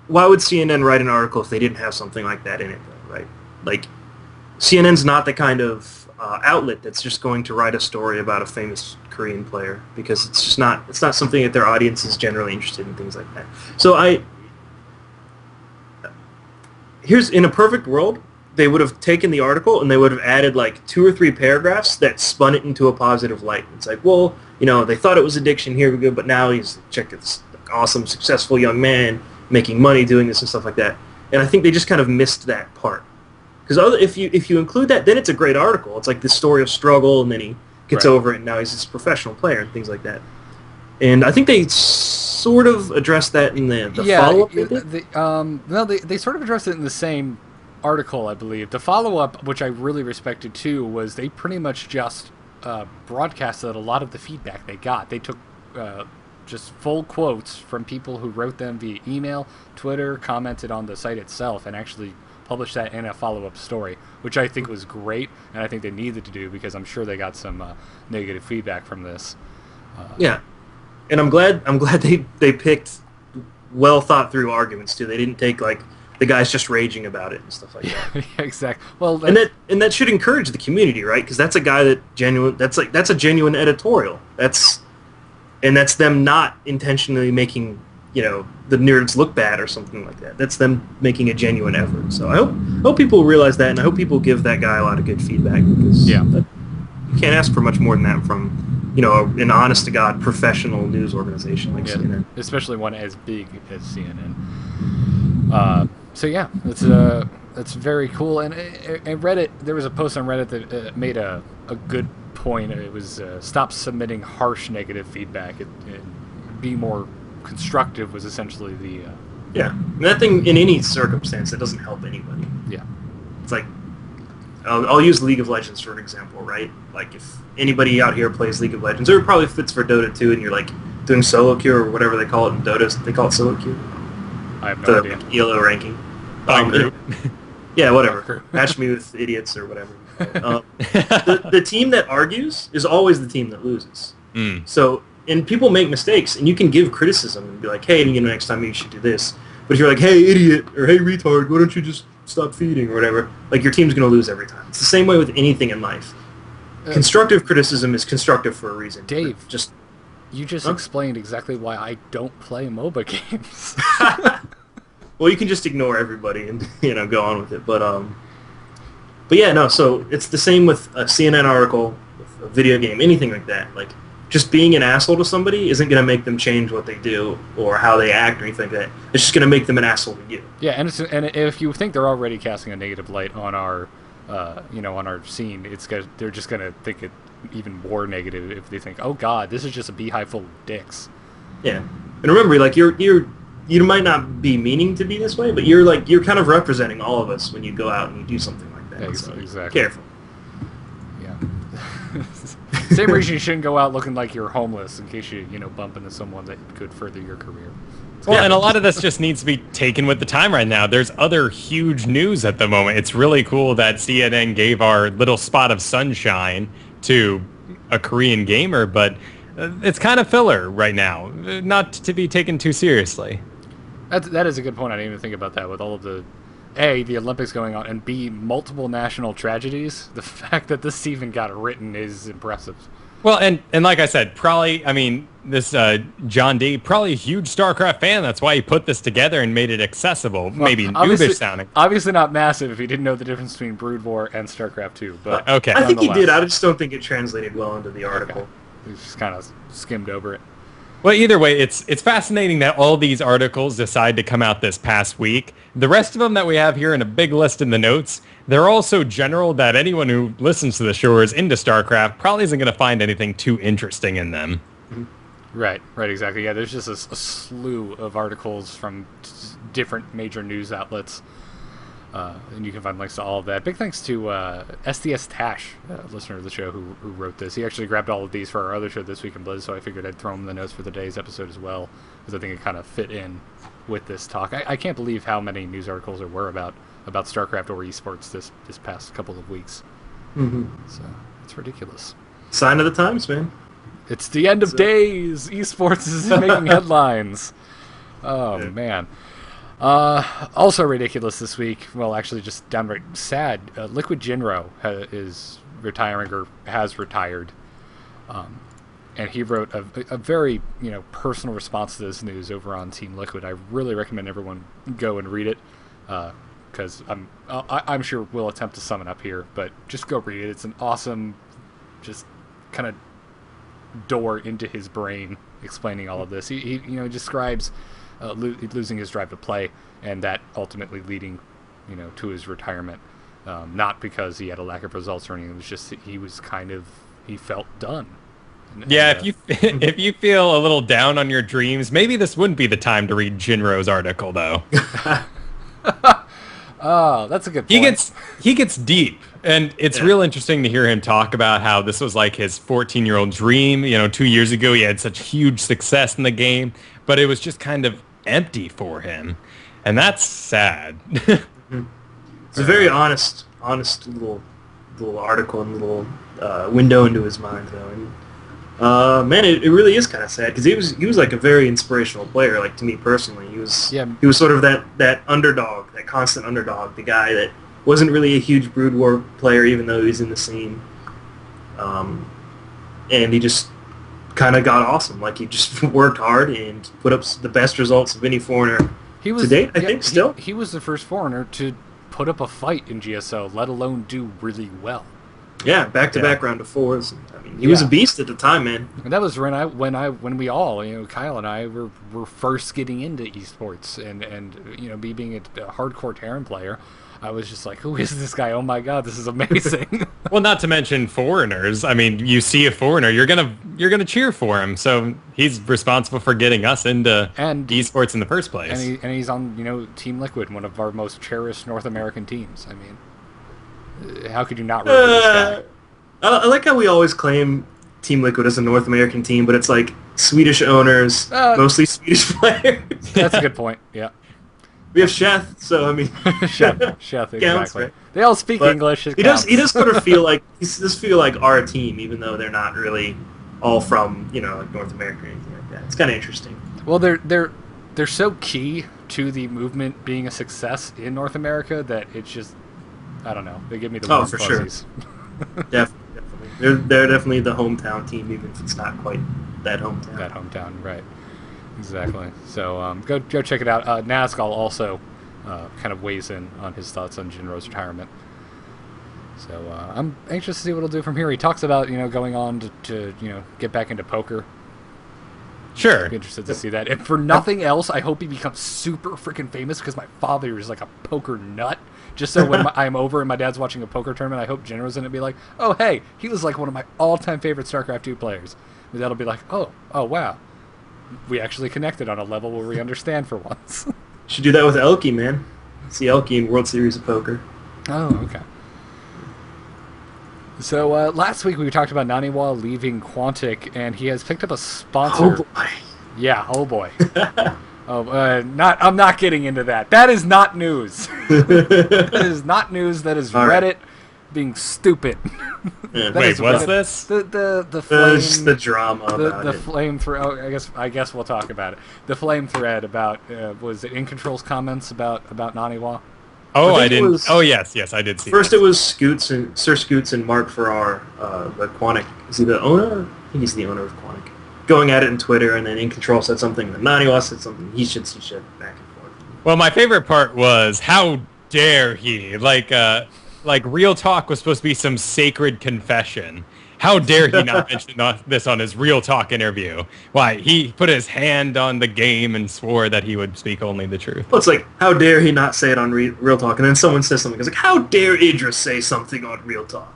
why would CNN write an article if they didn't have something like that in it, though, right? Like, CNN's not the kind of outlet that's just going to write a story about a famous Korean player, because it's just not. It's not something that their audience is generally interested in, things like that. So here's, in a perfect world, they would have taken the article and they would have added like 2 or 3 paragraphs that spun it into a positive light. It's like, well, you know, they thought it was addiction, here we go, but now he's, check this awesome, successful young man making money doing this and stuff like that. And I think they just kind of missed that part. Because if you include that, then it's a great article. It's like this story of struggle, and then he gets over it, and now he's this professional player and things like that. And I think they sort of addressed that in the follow-up. They sort of addressed it in the same article, I believe. The follow-up, which I really respected too, was they pretty much just broadcasted a lot of the feedback they got. They took just full quotes from people who wrote them via email, Twitter, commented on the site itself, and actually published that in a follow-up story, which I think was great, and I think they needed to do, because I'm sure they got some negative feedback from this. Yeah, and I'm glad they picked well thought through arguments too. They didn't take like the guy's just raging about it and stuff like that. Yeah, exactly. Well, and that should encourage the community, right? Because that's a guy that's a genuine editorial. That's them not intentionally making, you know, the nerds look bad or something like that. That's them making a genuine effort. So I hope people realize that, and I hope people give that guy a lot of good feedback, because you can't ask for much more than that from, you know, an honest to God professional news organization like CNN, especially one as big as CNN. So yeah, that's very cool. And Reddit, there was a post on Reddit that made a good point. It was stop submitting harsh negative feedback and be more constructive was essentially the and that thing, in any circumstance, it doesn't help anybody. It's like, I'll use League of Legends for an example, right? Like, if anybody out here plays League of Legends, or it probably fits for Dota too, and you're like doing solo queue or whatever they call it in Dota, they call it solo queue. I have no idea. Like, ELO ranking. Yeah, whatever. Match me with idiots or whatever. The team that argues is always the team that loses. So, and people make mistakes, and you can give criticism and be like, hey, you know, next time you should do this. But if you're like, hey, idiot, or hey, retard, why don't you just stop feeding, or whatever, like, your team's going to lose every time. It's the same way with anything in life. Constructive criticism is constructive for a reason. Dave, you just explained exactly why I don't play MOBA games. Well, you can just ignore everybody and, you know, go on with it. But yeah, no, so it's the same with a CNN article, with a video game, anything like that. Like, just being an asshole to somebody isn't going to make them change what they do or how they act or anything like that. It's just going to make them an asshole to you. Yeah, and if you think they're already casting a negative light on our, on our scene, they're just going to think it even more negative if they think, oh God, this is just a beehive full of dicks. Yeah, and remember, like, you might not be meaning to be this way, but you're kind of representing all of us when you go out and you do something like that. So exactly. Careful. Yeah. Same reason you shouldn't go out looking like you're homeless in case you bump into someone that could further your career. Well, and a lot of this just needs to be taken with the time right now. There's other huge news at the moment. It's really cool that CNN gave our little spot of sunshine to a Korean gamer, but it's kind of filler right now, not to be taken too seriously. That is a good point. I didn't even think about that with all of the Olympics going on, and B, multiple national tragedies. The fact that this even got written is impressive. Well, and like I said, probably, I mean, this John D, probably a huge StarCraft fan. That's why he put this together and made it accessible. Well, maybe noobish sounding. Obviously not massive if he didn't know the difference between Brood War and StarCraft 2. But okay. I think he did. I just don't think it translated well into the article. Okay. He just kind of skimmed over it. Well, either way, it's fascinating that all these articles decide to come out this past week. The rest of them that we have here in a big list in the notes, they're all so general that anyone who listens to the show or is into StarCraft probably isn't going to find anything too interesting in them. Right, exactly. Yeah, there's just a slew of articles from different major news outlets. And you can find links to all of that. Big thanks to SDS Tash, a listener of the show, who wrote this. He actually grabbed all of these for our other show this week in Blizz, so I figured I'd throw him in the notes for today's episode as well, because I think it kind of fit in with this talk. I can't believe how many news articles there were about StarCraft or eSports this past couple of weeks. So it's ridiculous. Sign of the times, man. It's the end of days. eSports is making headlines. Oh, man. Also ridiculous this week. Well, actually, just downright sad. Liquid Jinro is retiring or has retired, and he wrote a very personal response to this news over on Team Liquid. I really recommend everyone go and read it, because I'm sure we'll attempt to sum it up here, but just go read it. It's an awesome, just kind of door into his brain explaining all of this. He describes losing his drive to play, and that ultimately leading, to his retirement. Not because he had a lack of results or anything. It was just he felt done. Yeah, if you feel a little down on your dreams, maybe this wouldn't be the time to read Jinro's article, though. Oh, that's a good point. He gets deep, and it's real interesting to hear him talk about how this was like his 14-year-old dream. 2 years ago, he had such huge success in the game, but it was just kind of empty for him, and that's sad. It's a very honest little article and little window into his mind, though. And man, it really is kind of sad because he was like a very inspirational player. Like, to me personally, he was sort of that underdog, that constant underdog, the guy that wasn't really a huge Brood War player, even though he was in the scene. And he just kind of got awesome. Like, he just worked hard and put up the best results of any foreigner to date, I think, still. He was the first foreigner to put up a fight in GSO, let alone do really well. Yeah, back-to-back round of fours. I mean, he was a beast at the time, man. And that was when we all, Kyle and I were first getting into esports, and me being a hardcore Terran player, I was just like, who is this guy? Oh my god, this is amazing. Well, not to mention foreigners. I mean, you see a foreigner, you're gonna cheer for him. So he's responsible for getting us into esports in the first place. And he's on Team Liquid, one of our most cherished North American teams. I mean, how could you not root for this guy? I like how we always claim Team Liquid as a North American team, but it's like Swedish owners, mostly Swedish players. That's a good point. Yeah. We have Sheth, so I mean, Sheth, exactly. Right? They all speak English. He does sort of feel like our team, even though they're not really all from like North America or anything like that. It's kind of interesting. Well, they're so key to the movement being a success in North America that it's just, I don't know. They give me the warm fuzzies. Sure. Definitely. They're definitely the hometown team, even if it's not quite that hometown. That hometown, right. Exactly. So go check it out. Nazgul also kind of weighs in on his thoughts on Jinro's retirement. So I'm anxious to see what he'll do from here. He talks about going on to get back into poker. Sure. I'd be interested to see that. And for nothing else, I hope he becomes super freaking famous because my father is like a poker nut. Just so when I'm over and my dad's watching a poker tournament, I hope Jinro's in it and be like, oh, hey, he was like one of my all-time favorite StarCraft 2 players. And that'll be like, oh, wow. We actually connected on a level where we understand for once. Should do that with Elky, man. See Elky in World Series of Poker. Oh, okay. So last week we talked about Naniwa leaving Quantic, and he has picked up a sponsor. Oh boy. Yeah, oh boy. I'm not getting into that. That is not news. That is not news. That is Reddit being stupid. Yeah. Wait, what's this? The flame. Just the drama about the flame thread. Oh, I guess we'll talk about it. The flame thread about was it In Control's comments about Naniwa? Oh, I didn't. Yes, I did see. First, it was Sir Scoots and Mark Farrar, the Quantic. Is he the owner? I think he's the owner of Quantic. Going at it in Twitter, and then In Control said something, and then Naniwa said something. He should, back and forth. Well, my favorite part was how dare he? Like Real Talk was supposed to be some sacred confession. How dare he not mention this on his Real Talk interview? Why, he put his hand on the game and swore that he would speak only the truth. Well, it's like, how dare he not say it on Real Talk? And then someone says something. It's like, how dare Idris say something on Real Talk?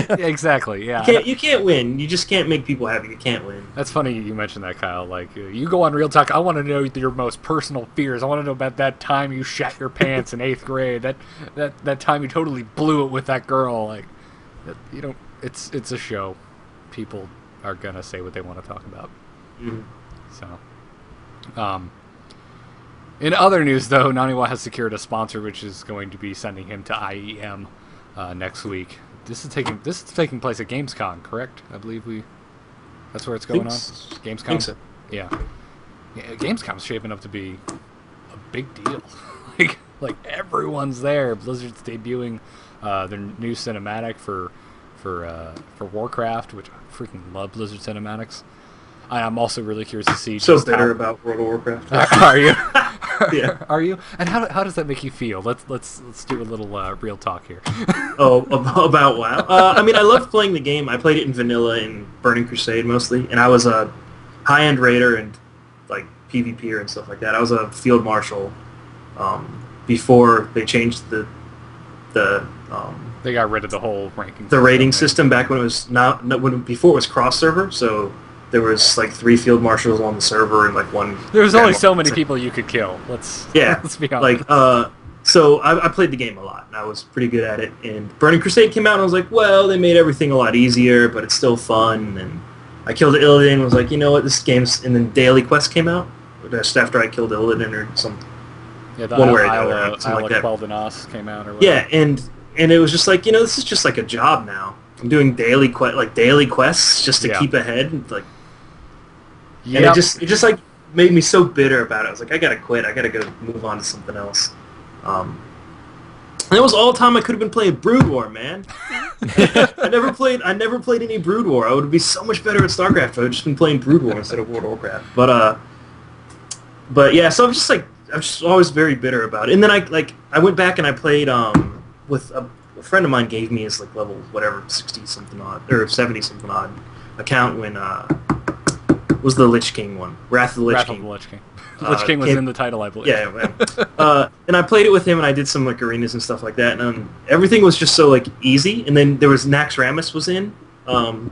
Exactly, yeah. You can't win. You just can't make people happy. You can't win. That's funny you mentioned that, Kyle. Like, you go on Real Talk, I want to know your most personal fears. I want to know about that time you shat your pants in 8th grade. That time you totally blew it with that girl. Like, you don't... It's a show. People are gonna say what they want to talk about. Mm-hmm. So, in other news, though, Naniwa has secured a sponsor, which is going to be sending him to IEM next week. This is taking place at Gamescom, correct? I believe that's where it's going on. Gamescom. I think so. Yeah. Gamescom's shaping up to be a big deal. like everyone's there. Blizzard's debuting their new cinematic for Warcraft, which I freaking love Blizzard cinematics. I'm also really curious to see. So bitter about World of Warcraft. Are you? Yeah. Are you? And how does that make you feel? Let's do a little real talk here. About WoW. I mean, I loved playing the game. I played it in vanilla and Burning Crusade mostly, and I was a high-end raider and like PvPer and stuff like that. I was a field marshal before they changed the they got rid of the whole ranking. The rating system back when it was before it was cross server. So there was like 3 field marshals on the server and like one. There was only so many people you could kill. Let's be honest. Like so I played the game a lot and I was pretty good at it. And Burning Crusade came out and I was like, well, they made everything a lot easier, but it's still fun. And I killed Illidan and was like, you know what, this game's. And then Daily Quest came out just after I killed Illidan or something. Yeah, the one way or another, something like that. 12 and Us came out or whatever. Yeah, and it was just like, you know, this is just like a job now. I'm doing daily quests just to keep ahead. Like, and it just like made me so bitter about it. I was like, I gotta quit. I gotta go move on to something else. And it was all the time I could have been playing Brood War, man. I never played any Brood War. I would be so much better at StarCraft if I had just been playing Brood War instead of World of Warcraft. But yeah, so I'm just always very bitter about it. And then I went back and I played with a friend of mine gave me his like level whatever 60 something odd or 70 something odd account when was the Lich King one, Wrath of the Lich King. Lich King was in the title, I believe. Yeah. And I played it with him and I did some like arenas and stuff like that, and everything was just so like easy. And then there was Naxxramas was in. Not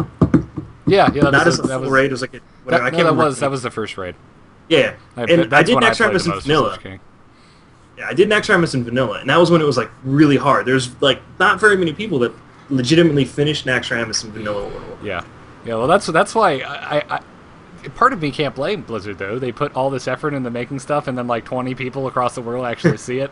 as a full raid. It was like whatever. I can't remember. That was the first raid. Yeah, and I did Naxxramas in vanilla. Yeah, I did Naxxramas in vanilla, and that was when it was like really hard. There's like not very many people that legitimately finished Naxxramas in vanilla world. Yeah. Well, that's why I part of me can't blame Blizzard though. They put all this effort into making stuff, and then like 20 people across the world actually see it.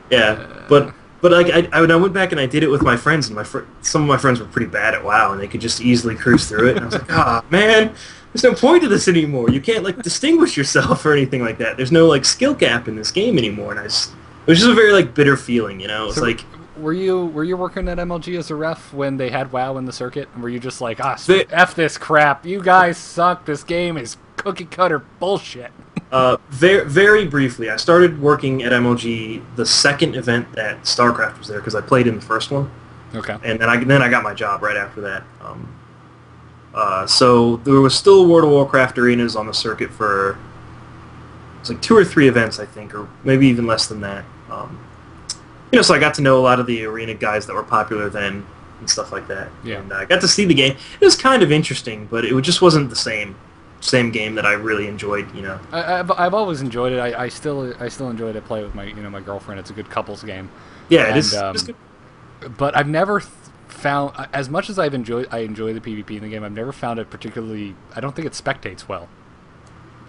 Yeah, but like I went back and I did it with my friends, and some of my friends were pretty bad at WoW, and they could just easily cruise through it. And I was like, man. There's no point to this anymore. You can't like distinguish yourself or anything like that. There's no like skill cap in this game anymore, and it was just a very like bitter feeling, you know. It's so, like, were you working at MLG as a ref when they had WoW in the circuit? And were you just like, f this crap, you guys suck. This game is cookie cutter bullshit. Very very briefly, I started working at MLG the second event that StarCraft was there because I played in the first one. Okay. And then I got my job right after that. So there was still World of Warcraft arenas on the circuit for it was like 2 or 3 events, I think, or maybe even less than that. So I got to know a lot of the arena guys that were popular then and stuff like that. Yeah. And I got to see the game. It was kind of interesting, but it just wasn't the same game that I really enjoyed. You know. I've always enjoyed it. I still enjoy to play with my girlfriend. It's a good couples game. Yeah, it is. It's good. But I've never found, as much as I enjoy the PvP in the game, I've never found it particularly. I don't think it spectates well.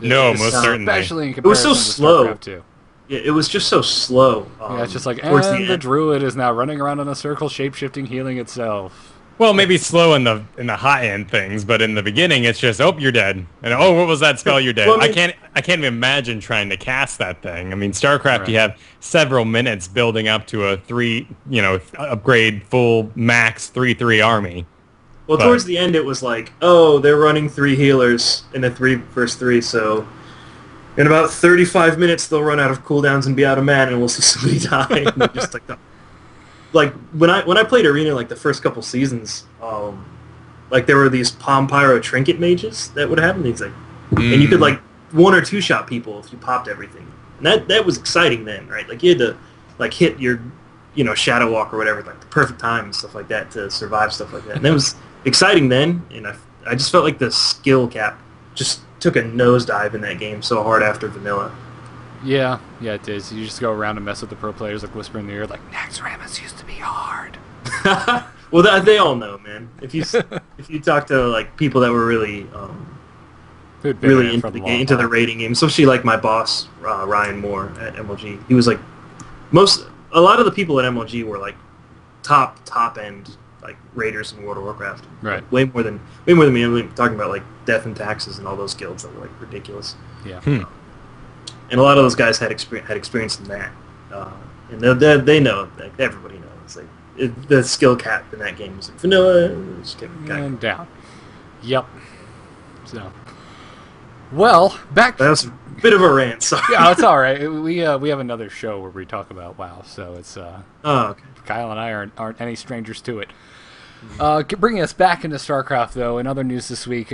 Most certainly. Especially in comparison to StarCraft 2. Yeah, it was just so slow. It's just like, and the druid is now running around in a circle, shape-shifting, healing itself. Well, maybe slow in the high-end things, but in the beginning, it's just, you're dead. And, what was that spell? You're dead. Well, I can't even imagine trying to cast that thing. I mean, StarCraft, right. You have several minutes building up to a upgrade full max 3/3 army. Well, towards the end, it was like, they're running 3 healers in a 3 versus 3, so in about 35 minutes, they'll run out of cooldowns and be out of mana, and we'll see somebody die. And just like when I played Arena like the first couple seasons, like there were these Palm Pyro trinket mages that would happen. These and you could like 1 or 2 shot people if you popped everything. And that was exciting then, right? Like you had to like hit your Shadow Walk or whatever like the perfect time and stuff like that to survive stuff like that. And that was exciting then, and I just felt like the skill cap just took a nosedive in that game so hard after vanilla. Yeah, it is. You just go around and mess with the pro players, like whisper in their ear, like Naxxramas used to be hard. Well, they all know, man. If you talk to like people that were really really into the rating game, especially like my boss Ryan Moore at MLG, he was like a lot of the people at MLG were like top end like raiders in World of Warcraft. Right. Like, way more than me. I'm talking about like Death and Taxes and all those guilds that were like ridiculous. Yeah. And a lot of those guys had experience in that, and they know, like, everybody knows, like the skill cap in that game is like vanilla, and down. Yep. So, well, back. That was a bit of a rant. Sorry. Yeah, it's all right. We have another show where we talk about WoW, so it's okay. Kyle and I aren't any strangers to it. Bringing us back into StarCraft, though, in other news this week,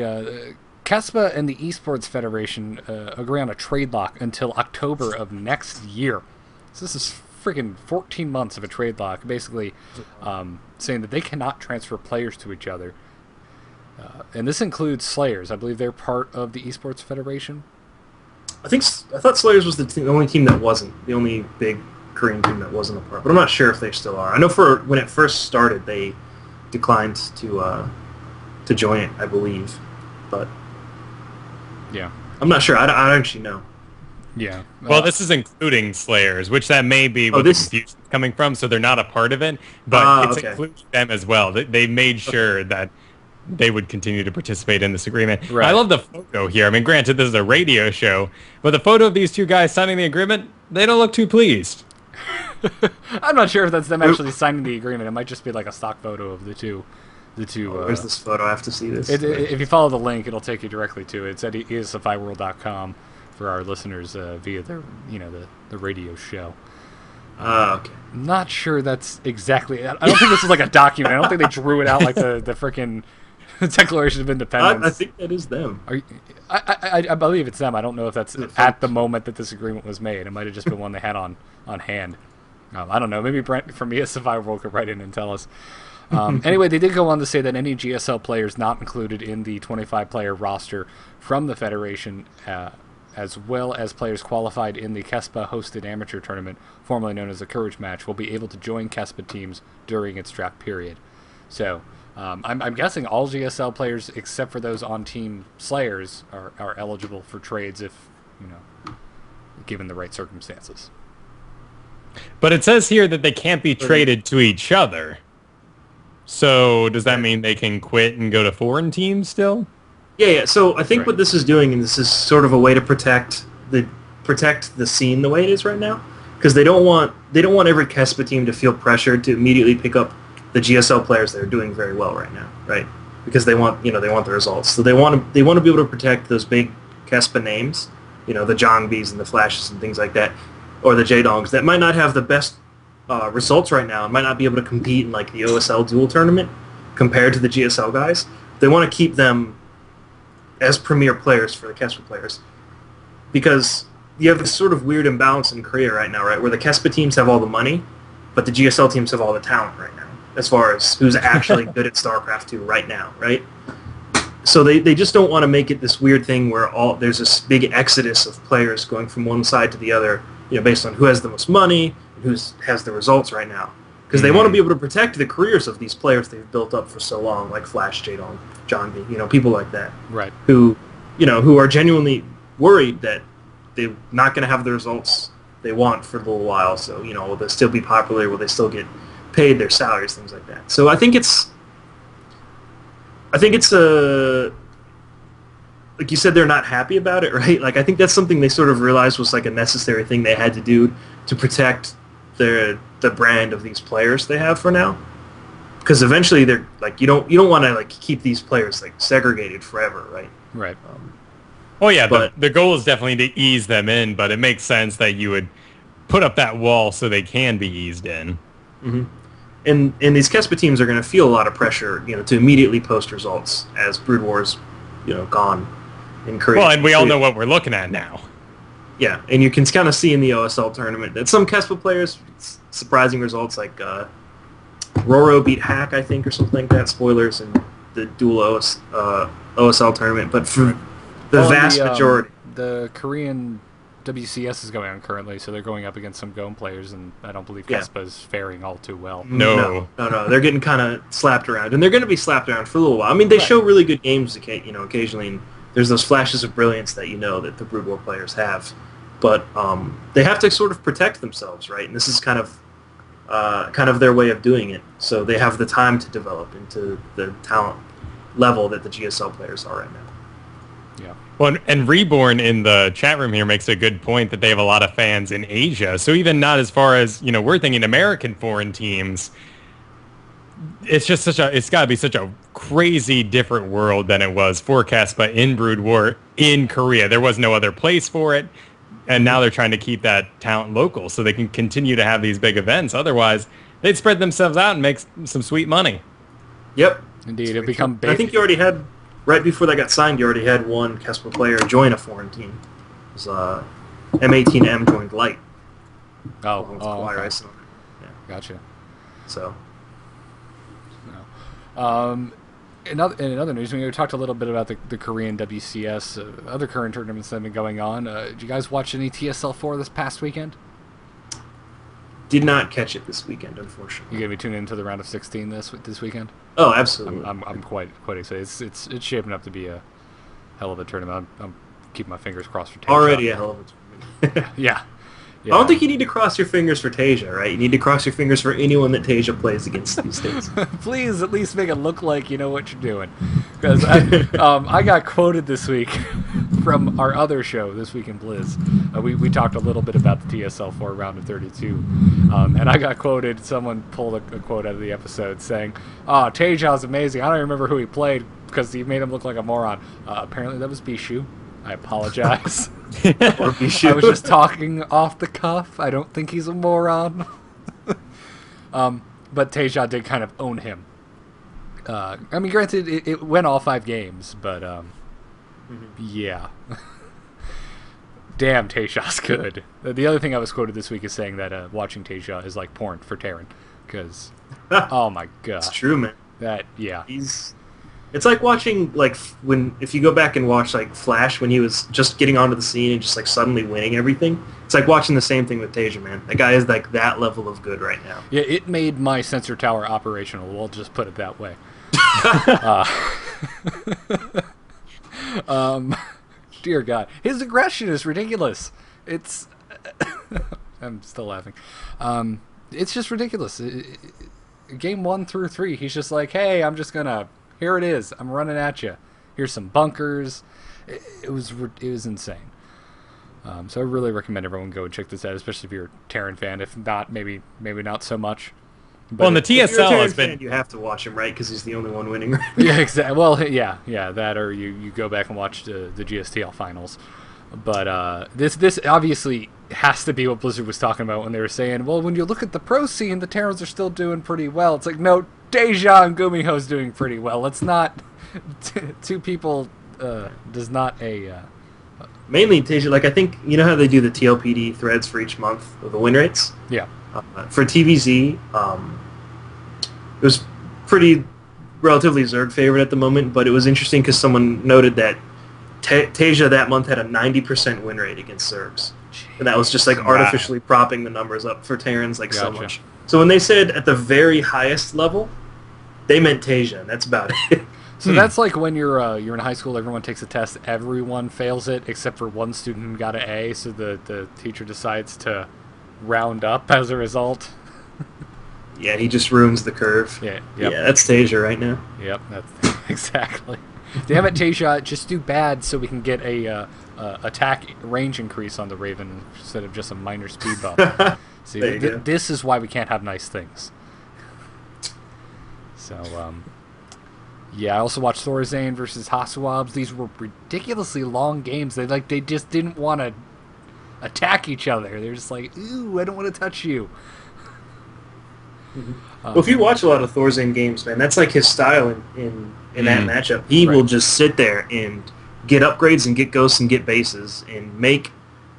KeSPA and the eSports Federation agree on a trade lock until October of next year. So this is freaking 14 months of a trade lock, basically saying that they cannot transfer players to each other. And this includes Slayers. I believe they're part of the eSports Federation. I thought Slayers was the only team that wasn't, the only big Korean team that wasn't a part, but I'm not sure if they still are. I know when it first started, they declined to join it, I believe, but yeah, I'm not sure. I don't actually know. Yeah. Well, this is including Slayers, which that may be where the confusion is coming from. So they're not a part of it, but it's including them as well. They made sure that they would continue to participate in this agreement. Right. I love the photo here. I mean, granted, this is a radio show, but the photo of these two guys signing the agreement, they don't look too pleased. I'm not sure if that's them actually signing the agreement. It might just be like a stock photo of the two. Where's this photo? I have to see this. If you follow the link, it'll take you directly to it. It's at ESFIworld.com for our listeners via their, the radio show. Okay. I'm not sure that's exactly. I don't think this is like a document. I don't think they drew it out like the freaking Declaration of Independence. I think that is them. I believe it's them. I don't know if that's at the moment that this agreement was made. It might have just been one they had on hand. I don't know. Maybe Brent from ESFI World could write in and tell us. Anyway, they did go on to say that any GSL players not included in the 25-player roster from the Federation, as well as players qualified in the KeSPA-hosted amateur tournament, formerly known as the Courage Match, will be able to join KeSPA teams during its draft period. So, I'm guessing all GSL players, except for those on Team Slayers, are eligible for trades if, given the right circumstances. But it says here that they can't be traded to each other. So does that mean they can quit and go to foreign teams still? Yeah. So I think what this is doing, and this is sort of a way to protect the scene the way it is right now, because they don't want every KeSPA team to feel pressured to immediately pick up the GSL players that are doing very well right now, right? Because they want the results. So they want to be able to protect those big KeSPA names, the Jongbys and the Flashes and things like that, or the J-Dongs that might not have the best results right now and might not be able to compete in like the OSL dual tournament compared to the GSL guys. They want to keep them as premier players for the KeSPA players, because you have this sort of weird imbalance in Korea right now, right, where the KeSPA teams have all the money, but the GSL teams have all the talent right now, as far as who's actually good at StarCraft 2 right now, right? So they just don't want to make it this weird thing where there's this big exodus of players going from one side to the other, based on who has the most money, who has the results right now, because they want to be able to protect the careers of these players they've built up for so long, like Flash, J-Dong, John B, people like that, right? Who are genuinely worried that they're not going to have the results they want for a little while. So will they still be popular? Will they still get paid their salaries, things like that? So I think it's like you said, they're not happy about it, right? Like I think that's something they sort of realized was like a necessary thing they had to do to protect the brand of these players they have for now, because eventually they're like you don't want to like keep these players like segregated forever, right? Right. But the goal is definitely to ease them in, but it makes sense that you would put up that wall so they can be eased in. Mm-hmm. And these KeSPA teams are going to feel a lot of pressure, to immediately post results as Brood War's, gone in Korea. Well, and we all know what we're looking at now. Yeah, and you can kind of see in the OSL tournament that some KeSPA players, surprising results, like Roro beat Hack, I think, or something like that. Spoilers in the dual OSL tournament. But for the vast majority... The Korean WCS is going on currently, so they're going up against some GOM players, and I don't believe KeSPA is faring all too well. No. They're getting kind of slapped around, and they're going to be slapped around for a little while. I mean, they show really good games, occasionally, and there's those flashes of brilliance that that the Brood War players have. But they have to sort of protect themselves, right? And this is kind of their way of doing it. So they have the time to develop into the talent level that the GSL players are right now. Yeah. Well, and Reborn in the chat room here makes a good point that they have a lot of fans in Asia. So even not as far as, we're thinking American foreign teams, it's just it's got to be such a crazy different world than it was for KeSPA in Brood War in Korea. There was no other place for it. And now they're trying to keep that talent local so they can continue to have these big events. Otherwise, they'd spread themselves out and make some sweet money. Yep. Indeed, it'll become big. I think you already had, right before that got signed, you already had one KeSPA player join a foreign team. It was M18M joined Light. Okay. Yeah. Gotcha. So. In other news, we talked a little bit about the Korean WCS, other current tournaments that have been going on. Did you guys watch any TSL4 this past weekend? Did not catch it this weekend, unfortunately. You gonna be tuning into the round of 16 this weekend? Oh, absolutely. I'm quite excited. It's shaping up to be a hell of a tournament. I'm keeping my fingers crossed for Tasia. Already a hell of a tournament. Yeah. I don't think you need to cross your fingers for Tasia, right? You need to cross your fingers for anyone that Tasia plays against these days. Please at least make it look like you know what you're doing. Because I got quoted this week from our other show, This Week in Blizz. We talked a little bit about the TSL4 round of 32. And I got quoted, someone pulled a quote out of the episode saying, "Oh, Taja's amazing. I don't remember who he played because he made him look like a moron." Apparently that was Bishu. I apologize. I was just talking off the cuff. I don't think he's a moron. But Tasia did kind of own him. I mean, granted, it went all 5 games, but yeah. Damn, Tasia's good. The other thing I was quoted this week is saying that watching Tasia is like porn for Terran. Because, oh my god. It's true, man. Yeah. It's like watching, if you go back and watch, Flash when he was just getting onto the scene and just, suddenly winning everything. It's like watching the same thing with Tasia, man. That guy is, that level of good right now. Yeah, it made my sensor tower operational. We'll just put it that way. Dear God. His aggression is ridiculous. It's... I'm still laughing. It's just ridiculous. Game 1 through 3, he's just like, hey, I'm just gonna... Here it is. I'm running at you. Here's some bunkers. It was insane. So I really recommend everyone go and check this out, especially if you're a Terran fan. If not, maybe not so much. But well, and the TSL has been... You have to watch him, right? Because he's the only one winning. Right? Yeah, exactly. Well, yeah. That, or you go back and watch the GSTL finals. But this obviously has to be what Blizzard was talking about when they were saying, well, when you look at the pro scene, the Terrans are still doing pretty well. It's like, no, Deja and Gumiho's doing pretty well. It's not... two people does not a... Mainly Tasia, I think, you know how they do the TLPD threads for each month of the win rates? Yeah. For TVZ, it was relatively Zerg favorite at the moment, but it was interesting because someone noted that Tasia that month had a 90% win rate against Zergs. And that was just artificially propping the numbers up for Terrans so much. So when they said at the very highest level, they meant Tasia, and that's about it. So that's like when you're in high school, everyone takes a test, everyone fails it except for one student who got an A, so the teacher decides to round up as a result. Yeah, he just ruins the curve. Yeah, yep. Yeah, that's Tasia right now. Yep, that's exactly. Damn it, Tasia, just do bad so we can get a attack range increase on the Raven instead of just a minor speed buff. See, this is why we can't have nice things. So, yeah, I also watched Thorazane versus Haswabs. These were ridiculously long games. They just didn't want to attack each other. They're just like, ooh, I don't want to touch you. Mm-hmm. Well, if you watch a lot of Thorazane games, man, that's his style in that matchup. He will just sit there and get upgrades and get ghosts and get bases and make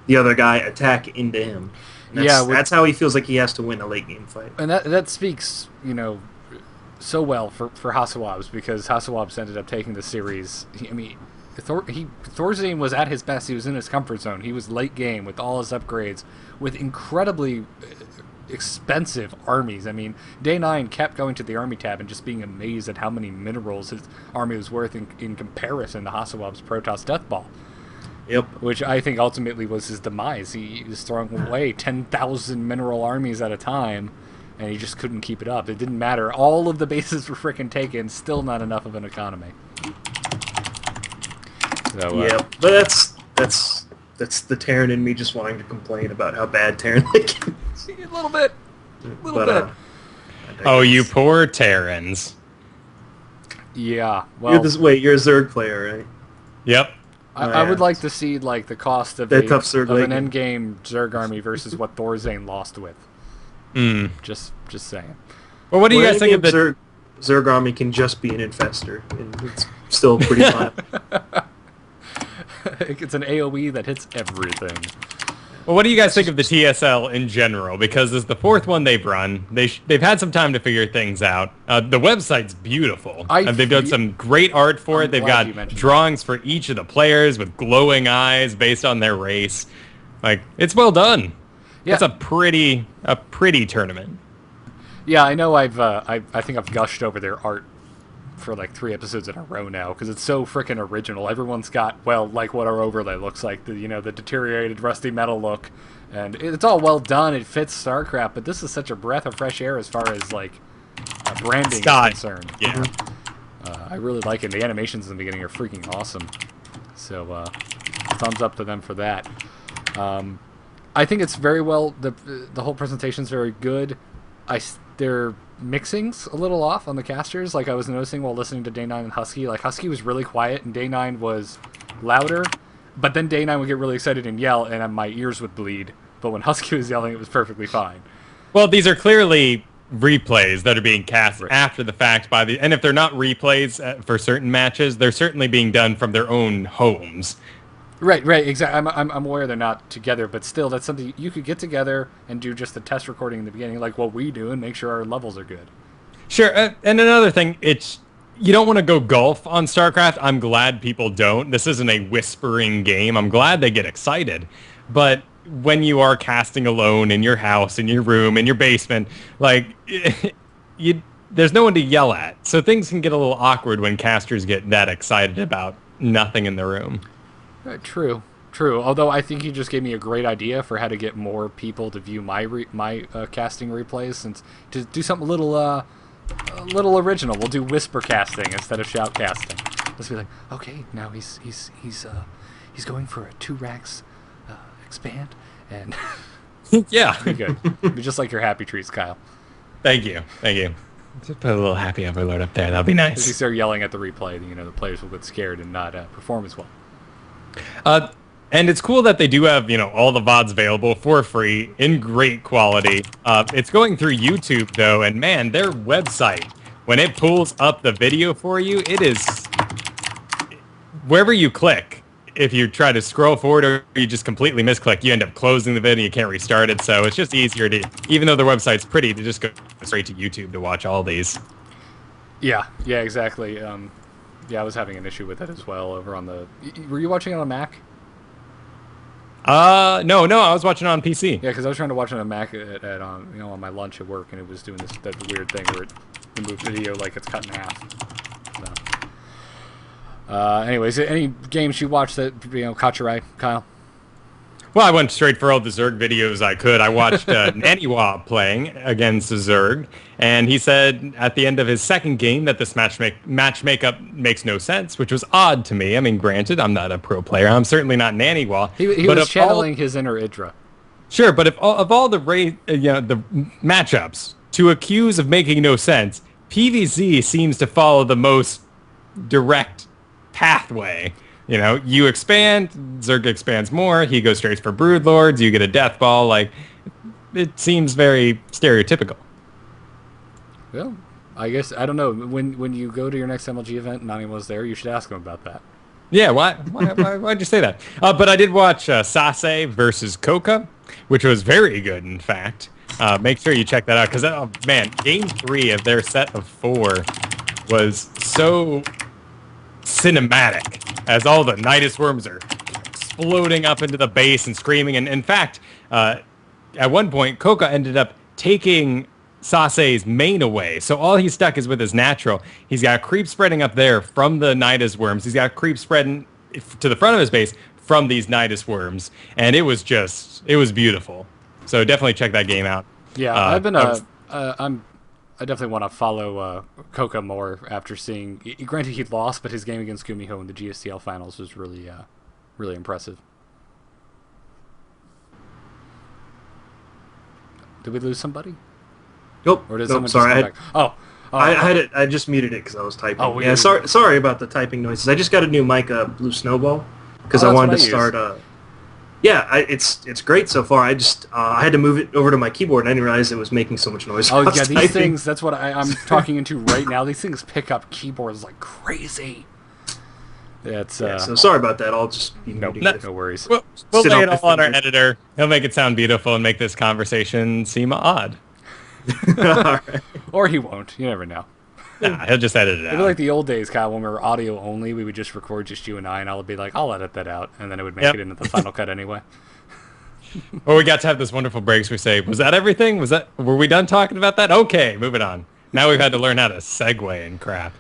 the other guy attack into him. That's how he feels like he has to win a late game fight. And that speaks, so well for Hasawabs, because Hasawabs ended up taking the series. Thorazane was at his best. He was in his comfort zone. He was late game with all his upgrades, with incredibly expensive armies. Day 9 kept going to the army tab and just being amazed at how many minerals his army was worth in comparison to Hasawab's Protoss Deathball. Yep. Which I think ultimately was his demise. He was throwing away 10,000 mineral armies at a time, and he just couldn't keep it up. It didn't matter. All of the bases were freaking taken. Still not enough of an economy. So, yeah, but that's the Terran in me just wanting to complain about how bad Terran Link is. a little bit. Oh, you poor Terrans. Yeah, well... You're a Zerg player, right? Yep. I would like to see like the cost of, That tough Zerg an Link. endgame Zerg army versus what Thorzane lost with. Just saying. Well, what do you guys think of the... Zerg army can just be an infestor, and it's still pretty fun. It's an AoE that hits everything. Well, what do you guys think of the TSL in general? Because this is the fourth one they've run. They've had some time to figure things out. The website's beautiful. And they've done some great art for it. They've got drawings for each of the players with glowing eyes based on their race. Like, it's well done. Yeah. It's a pretty tournament. Yeah, I know. I think I've gushed over their art for like 3 episodes in a row now because it's so freaking original. Everyone's got, well, like what our overlay looks like, the deteriorated rusty metal look, and it's all well done. It fits StarCraft, but this is such a breath of fresh air as far as like branding is concerned. Yeah. I really like it. The animations in the beginning are freaking awesome. So thumbs up to them for that. I think it's very well. The whole presentation's very good. Their mixing's a little off on the casters. Like I was noticing while listening to Day 9 and Husky. Like Husky was really quiet and Day 9 was louder. But then Day 9 would get really excited and yell, and my ears would bleed. But when Husky was yelling, it was perfectly fine. Well, these are clearly replays that are being cast after the fact and if they're not replays for certain matches, they're certainly being done from their own homes. Right, exactly. I'm aware they're not together, but still, that's something you could get together and do just the test recording in the beginning, like what we do, and make sure our levels are good. Sure, and another thing, you don't want to go golf on StarCraft. I'm glad people don't. This isn't a whispering game. I'm glad they get excited, but when you are casting alone in your house, in your room, in your basement, like there's no one to yell at, so things can get a little awkward when casters get that excited about nothing in the room. True. Although I think you just gave me a great idea for how to get more people to view my casting replays, and to do something a little original. We'll do whisper casting instead of shout casting. Let's be like, okay, now he's going for a 2 racks expand, and yeah, be good. Be just like your happy trees, Kyle. Thank you. Just put a little happy overload up there. That'll be nice. If you start yelling at the replay, the players will get scared and not perform as well. And it's cool that they do have, all the VODs available for free in great quality. It's going through YouTube, though, and man, their website, when it pulls up the video for you, it is... Wherever you click, if you try to scroll forward or you just completely misclick, you end up closing the video, you can't restart it, so it's just easier to, even though their website's pretty, to just go straight to YouTube to watch all these. Yeah, exactly. Yeah, I was having an issue with it as well over on the... Were you watching it on a Mac? No, I was watching it on PC. Yeah, because I was trying to watch it on a Mac on my lunch at work, and it was doing that weird thing where it moved video like it's cut in half. So. Anyways, any games you watched that caught your eye, Kyle? Well, I went straight for all the Zerg videos I could. I watched Naniwa playing against the Zerg, and he said at the end of his second game that this match makeup makes no sense, which was odd to me. I mean, granted, I'm not a pro player. I'm certainly not Naniwa. He was channeling his inner Idra. Sure, but of all the the matchups to accuse of making no sense, PvZ seems to follow the most direct pathway. You expand, Zerg expands more, he goes straight for Broodlords, you get a death ball, like, it seems very stereotypical. Well, I guess, I don't know, when you go to your next MLG event and Nani was there, you should ask him about that. Yeah, why'd you say that? But I did watch Sase versus Koka, which was very good, in fact. Make sure you check that out, because, man, Game 3 of their set of 4 was so cinematic, as all the Nidus worms are exploding up into the base and screaming. And in fact, at one point, Koka ended up taking Sase's main away. So all he's stuck is with his natural. He's got creep spreading up there from the Nidus worms. He's got creep spreading to the front of his base from these Nidus worms. And it was beautiful. So definitely check that game out. Yeah, I definitely want to follow Koka more after seeing. Granted, he lost, but his game against Gumiho in the GSTL finals was really, really impressive. Did we lose somebody? Nope. Or did nope, someone sorry. just come back? I had it. I just muted it because I was typing. Oh, yeah. Sorry about the typing noises. I just got a new mic, Blue Snowball, because I wanted to start. It's great so far. I just I had to move it over to my keyboard, and I didn't realize it was making so much noise. Oh yeah, these things. That's what I'm talking into right now. These things pick up keyboards like crazy. That's so sorry about that. I'll just be muting it. No worries. We'll lay it all on our editor. He'll make it sound beautiful and make this conversation seem odd. Right. Or he won't. You never know. Nah, he'll just edit it out. It'd be like the old days, Kyle, when we were audio only. We would just record just you and I, and I'll be like, I'll edit that out, and then it would make it into the final cut anyway. Or we got to have this wonderful breaks. We say, "Was that everything? Were we done talking about that? Okay, moving on." Now we've had to learn how to segue and crap.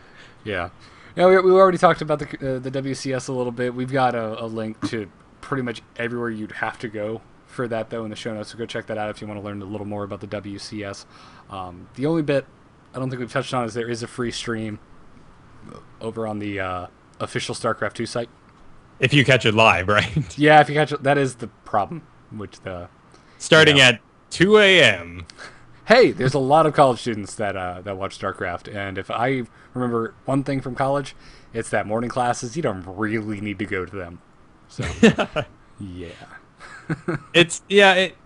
Yeah. Yeah, we already talked about the WCS a little bit. We've got a link to pretty much everywhere you'd have to go for that, though, in the show notes. So go check that out if you want to learn a little more about the WCS. The only bit I don't think we've touched on is there is a free stream over on the official StarCraft 2 site. If you catch it live, right? Yeah, if you catch it. That is the problem. Starting at 2 a.m. Hey, there's a lot of college students that watch StarCraft, and if I remember one thing from college, it's that morning classes, you don't really need to go to them. So, yeah.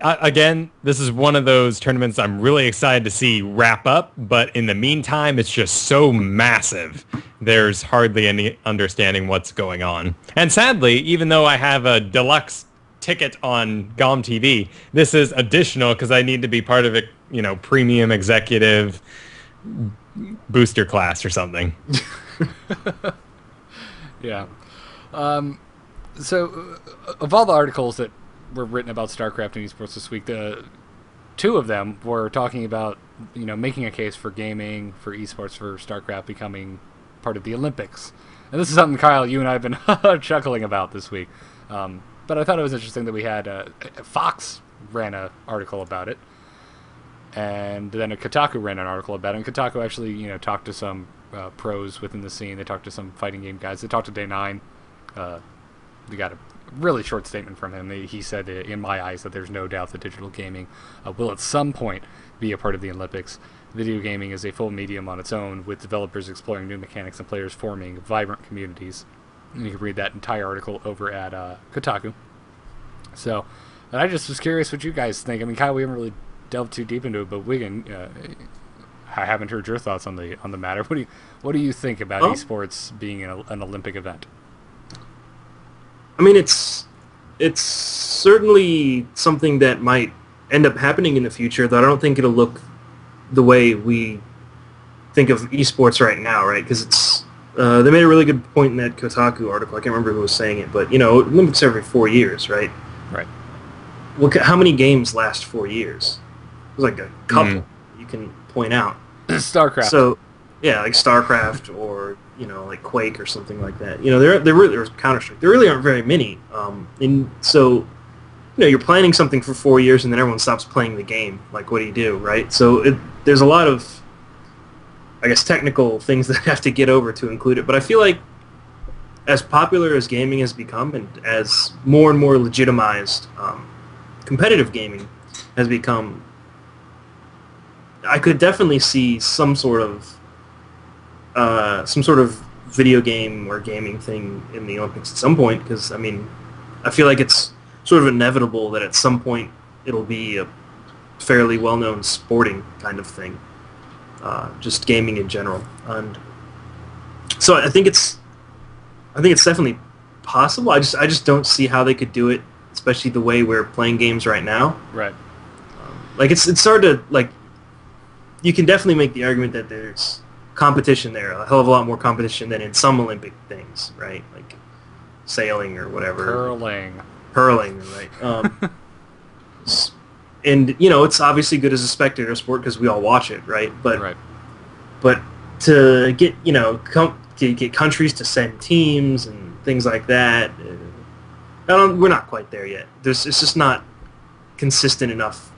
Again, this is one of those tournaments I'm really excited to see wrap up, but in the meantime, it's just so massive. There's hardly any understanding what's going on. And sadly, even though I have a deluxe ticket on GOM TV, this is additional because I need to be part of a, premium executive booster class or something. Yeah. So, of all the articles that were written about StarCraft and esports this week, the two of them were talking about, making a case for gaming, for esports, for StarCraft becoming part of the Olympics. And this is something, Kyle, you and I have been chuckling about this week. But I thought it was interesting that we had Fox ran an article about it, and then Kotaku ran an article about it. And Kotaku actually, talked to some pros within the scene. They talked to some fighting game guys. They talked to Day 9. We got a really short statement from him. He said, in my eyes, that there's no doubt that digital gaming will at some point be a part of the Olympics. Video gaming is a full medium on its own, with developers exploring new mechanics and players forming vibrant communities. And you can read that entire article over at Kotaku. So, and I just was curious what you guys think. I mean, Kyle, we haven't really delved too deep into it, but Wiggin, I haven't heard your thoughts on the matter. What do you think about esports being an Olympic event? I mean, it's certainly something that might end up happening in the future, though I don't think it'll look the way we think of esports right now, right? Because it's they made a really good point in that Kotaku article. I can't remember who was saying it, but Olympics every 4 years, right? Right. Well, how many games last 4 years? There's like a couple you can point out. StarCraft. So, yeah, like StarCraft or like Quake or something like that. There's Counter-Strike. There really aren't very many. And so, you're planning something for 4 years and then everyone stops playing the game. Like, what do you do, right? So there's a lot of, I guess, technical things that have to get over to include it. But I feel like as popular as gaming has become and as more and more legitimized competitive gaming has become, I could definitely see some sort of video game or gaming thing in the Olympics at some point, because, I mean, I feel like it's sort of inevitable that at some point it'll be a fairly well-known sporting kind of thing, just gaming in general. And so I think it's definitely possible. I just don't see how they could do it, especially the way we're playing games right now. Right. It's hard to, you can definitely make the argument that there's competition there, a hell of a lot more competition than in some Olympic things, right? Like sailing or whatever. Hurling, right? And it's obviously good as a spectator sport because we all watch it, right? But to get to get countries to send teams and things like that, we're not quite there yet. It's just not consistent enough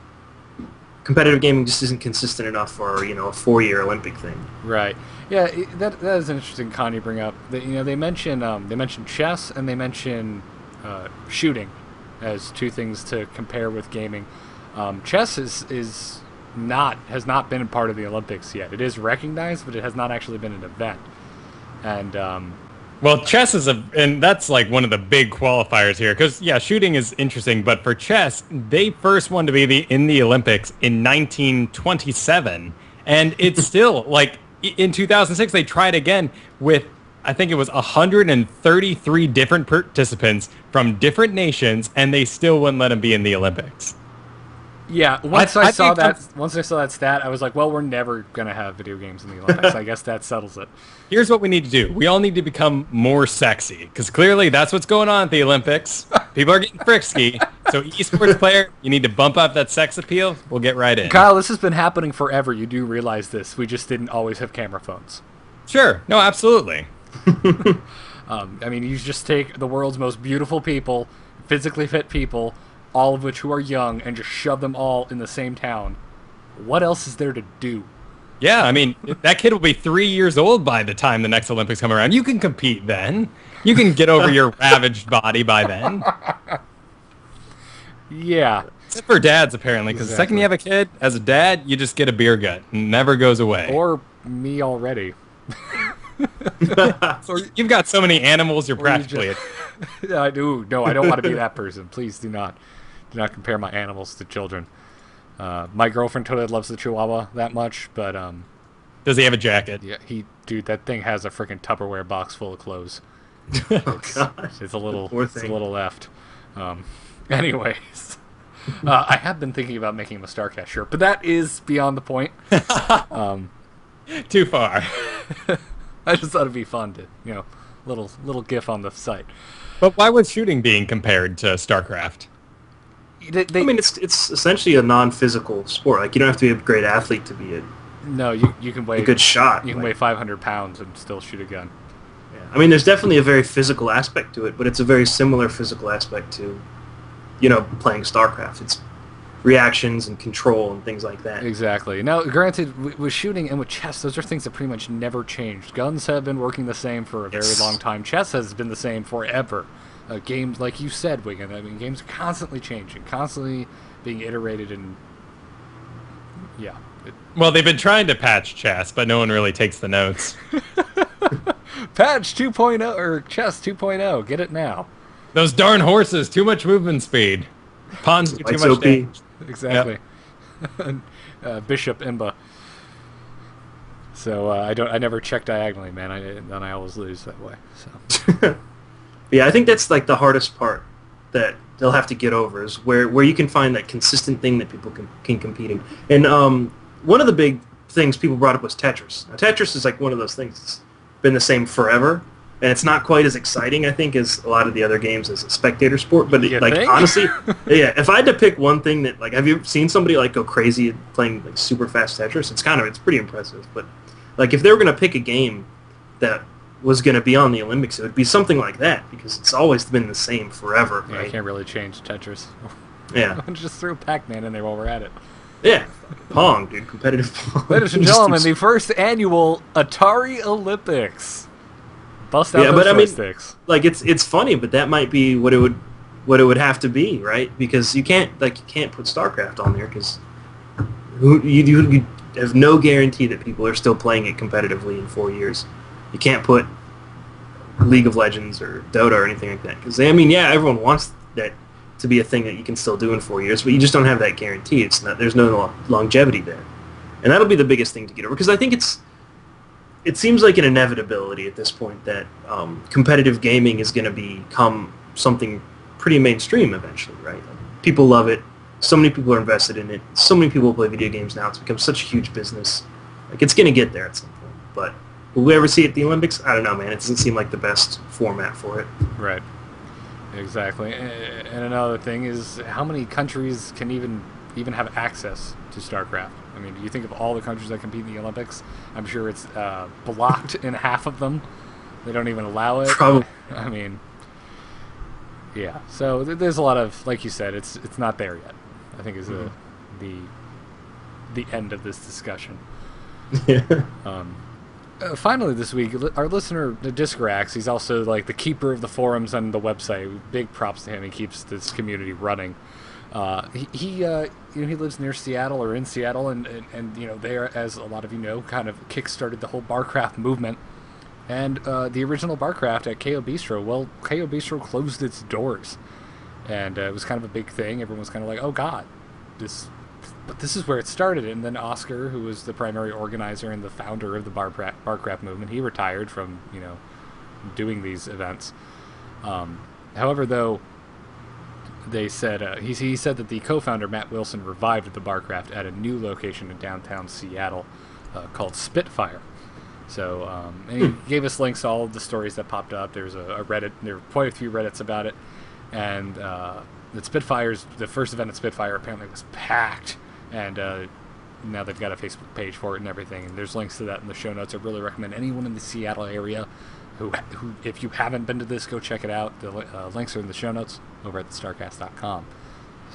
competitive gaming just isn't consistent enough for a 4-year Olympic thing. Right. Yeah, that is an interesting con you bring up. They mention chess and they mention shooting as two things to compare with gaming. Chess has not been a part of the Olympics yet. It is recognized, but it has not actually been an event. And well, chess and that's like one of the big qualifiers here, because shooting is interesting, but for chess, they first wanted to be in the Olympics in 1927, and it's still like in 2006 they tried again with, I think it was 133 different participants from different nations, and they still wouldn't let them be in the Olympics. Yeah, once I saw that stat, I was like, well, we're never going to have video games in the Olympics. I guess that settles it. Here's what we need to do. We all need to become more sexy, because clearly that's what's going on at the Olympics. People are getting frisky. So eSports player, you need to bump up that sex appeal. We'll get right in. Kyle, this has been happening forever. You do realize this. We just didn't always have camera phones. Sure. No, absolutely. I mean, you just take the world's most beautiful people, physically fit people, all of which who are young, and just shove them all in the same town. What else is there to do? Yeah, I mean, that kid will be 3 years old by the time the next Olympics come around. You can compete then. You can get over your ravaged body by then. Yeah. Except for dads, apparently, because the second you have a kid, as a dad, you just get a beer gut. It never goes away. Or me already. So you've got so many animals, you're practically I do. No, I don't want to be that person. Please do not compare my animals to children. My girlfriend totally loves the Chihuahua that much, but does he have a jacket? Yeah, that thing has a freaking Tupperware box full of clothes. Oh gosh, it's a little left. Anyways, I have been thinking about making him a StarCast shirt, but that is beyond the point. Too far. I just thought it'd be fun to, little gif on the site. But why was shooting being compared to StarCraft? I mean, it's essentially a non-physical sport. Like, you don't have to be a great athlete to be No, you can weigh a good shot. You can weigh 500 pounds and still shoot a gun. Yeah. I mean, there's definitely a very physical aspect to it, but it's a very similar physical aspect to, playing StarCraft. It's reactions and control and things like that. Exactly. Now, granted, with shooting and with chess, those are things that pretty much never changed. Guns have been working the same for a very long time. Chess has been the same forever. Games, like you said, Wiggin, I mean, games are constantly changing, constantly being iterated, and well, they've been trying to patch chess, but no one really takes the notes. Patch 2.0 or chess 2.0, get it now. Those darn horses, too much movement speed. Pawns do too much damage. Exactly. Yep. Bishop Imba. So I never check diagonally, man. I always lose that way. So. Yeah, I think that's like the hardest part that they'll have to get over is where you can find that consistent thing that people can compete in. And one of the big things people brought up was Tetris. Now, Tetris is like one of those things that's been the same forever, and it's not quite as exciting, I think, as a lot of the other games as a spectator sport. But honestly, yeah, if I had to pick one thing that, like, have you seen somebody like go crazy at playing like super fast Tetris? It's pretty impressive. But like, if they were going to pick a game that was going to be on the Olympics, it would be something like that, because it's always been the same forever. Yeah, right? I can't really change Tetris. Yeah. Just throw Pac-Man in there while we're at it. Yeah. Pong, dude. Competitive Pong. Ladies and gentlemen, the first annual Atari Olympics. Bust out those joysticks. Like, it's funny, but that might be what it would have to be, right? Because you can't put StarCraft on there, because you have no guarantee that people are still playing it competitively in 4 years. You can't put League of Legends or Dota or anything like that. Because, everyone wants that to be a thing that you can still do in 4 years, but you just don't have that guarantee. There's no longevity there. And that'll be the biggest thing to get over. Because I think it seems like an inevitability at this point that competitive gaming is going to become something pretty mainstream eventually, right? Like, people love it. So many people are invested in it. So many people play video games now. It's become such a huge business. Like, it's going to get there at some point. But will we ever see it at the Olympics? I don't know, man. It doesn't seem like the best format for it. Right. Exactly. And another thing is, how many countries can even have access to StarCraft? I mean, do you think of all the countries that compete in the Olympics? I'm sure it's blocked in half of them. They don't even allow it. Probably. I mean, yeah. So there's a lot of, like you said, it's not there yet. I think is the the end of this discussion. Yeah. Finally this week, our listener, Discrax, he's also like the keeper of the forums and the website. Big props to him. He keeps this community running. He lives near Seattle or in Seattle, and there, as a lot of you know, kind of kickstarted the whole BarCraft movement. And the original BarCraft at KO Bistro, well, KO Bistro closed its doors, and it was kind of a big thing. Everyone was kind of like, "Oh God, but this is where it started." And then Oscar, who was the primary organizer and the founder of the BarCraft movement, he retired from doing these events. However, though, they said he said that the co-founder Matt Wilson revived the BarCraft at a new location in downtown Seattle called Spitfire. So and he gave us links to all of the stories that popped up. There's a Reddit. There were quite a few Reddits about it, and the first event at Spitfire apparently was packed, and now they've got a Facebook page for it and everything. And there's links to that in the show notes. I really recommend anyone in the Seattle area who if you haven't been to this, go check it out. The links are in the show notes over at StarCast.com.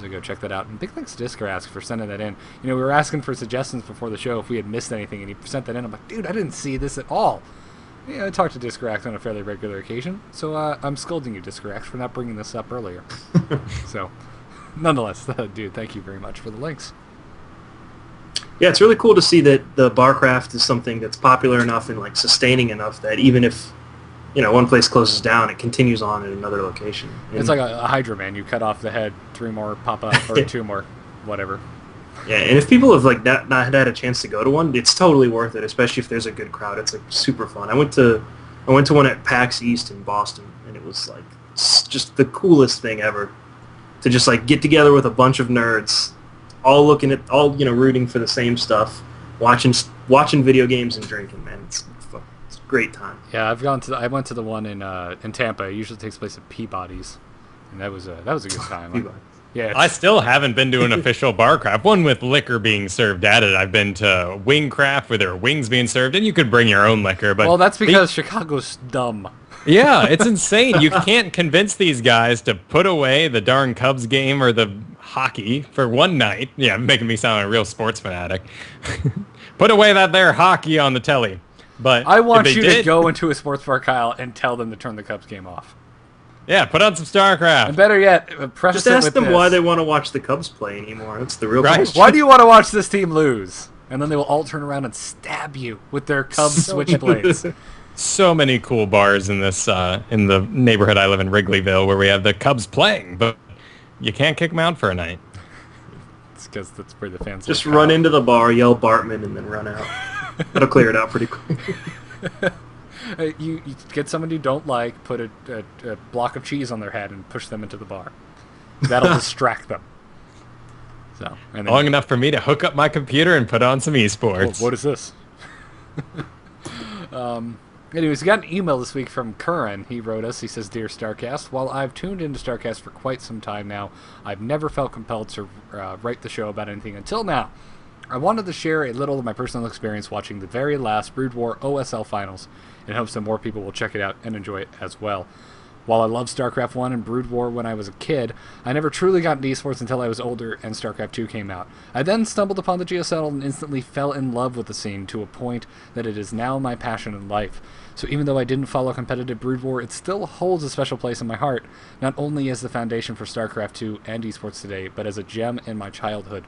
So go check that out. And big thanks to Discrask for sending that in. We were asking for suggestions before the show if we had missed anything, and he sent that in. I'm like, dude, I didn't see this at all. I talk to Discrask on a fairly regular occasion, so I'm scolding you, Discrask, for not bringing this up earlier. So, nonetheless, dude, thank you very much for the links. Yeah, it's really cool to see that the BarCraft is something that's popular enough and like sustaining enough that even if one place closes down, it continues on in another location. And it's like a Hydra Man. You cut off the head, 3 more pop up, or 2 more, whatever. Yeah, and if people have like not had a chance to go to one, it's totally worth it, especially if there's a good crowd. It's like super fun. I went to one at PAX East in Boston, and it was like just the coolest thing ever to just like get together with a bunch of nerds, all rooting for the same stuff, watching video games and drinking. Man, it's a great time. Yeah, I went to the one in Tampa. It usually takes place at Peabody's, and that was a good time. Yeah, I still haven't been to an official BarCraft, one with liquor being served at it. I've been to Wingcraft where there are wings being served, and you could bring your own liquor. But that's because Chicago's dumb. Yeah, it's insane. You can't convince these guys to put away the darn Cubs game or the hockey for one night. Yeah, making me sound like a real sports fanatic. Put away that there hockey on the telly. But I want you to go into a sports bar, Kyle, and tell them to turn the Cubs game off. Yeah, put on some StarCraft. And better yet, just ask them why they want to watch the Cubs play anymore. That's the real question. Why do you want to watch this team lose? And then they will all turn around and stab you with their Cubs switchblades. So many cool bars in this in the neighborhood I live in, Wrigleyville, where we have the Cubs playing, but you can't kick them out for a night. It's because that's where the fans just run into the bar, yell Bartman, and then run out. That'll clear it out pretty quick. You get someone you don't like, put a block of cheese on their head, and push them into the bar. That'll distract them. So long enough for me to hook up my computer and put on some eSports. What is this? Anyways, we got an email this week from Curran. He wrote us. He says, "Dear StarCast, while I've tuned into StarCast for quite some time now, I've never felt compelled to write the show about anything until now. I wanted to share a little of my personal experience watching the very last Brood War OSL finals in hopes that more people will check it out and enjoy it as well. While I loved StarCraft 1 and Brood War when I was a kid, I never truly got into esports until I was older and StarCraft 2 came out. I then stumbled upon the GSL and instantly fell in love with the scene to a point that it is now my passion in life. So even though I didn't follow competitive Brood War, it still holds a special place in my heart, not only as the foundation for StarCraft 2 and esports today, but as a gem in my childhood."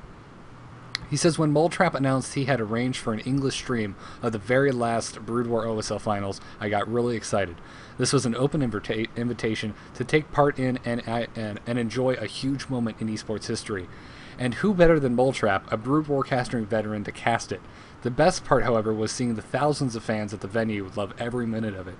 He says, when Moletrap announced he had arranged for an English stream of the very last Brood War OSL finals, I got really excited. This was an open invitation to take part in and enjoy a huge moment in esports history. And who better than Moletrap, a Brood War casting veteran, to cast it? The best part, however, was seeing the thousands of fans at the venue love every minute of it.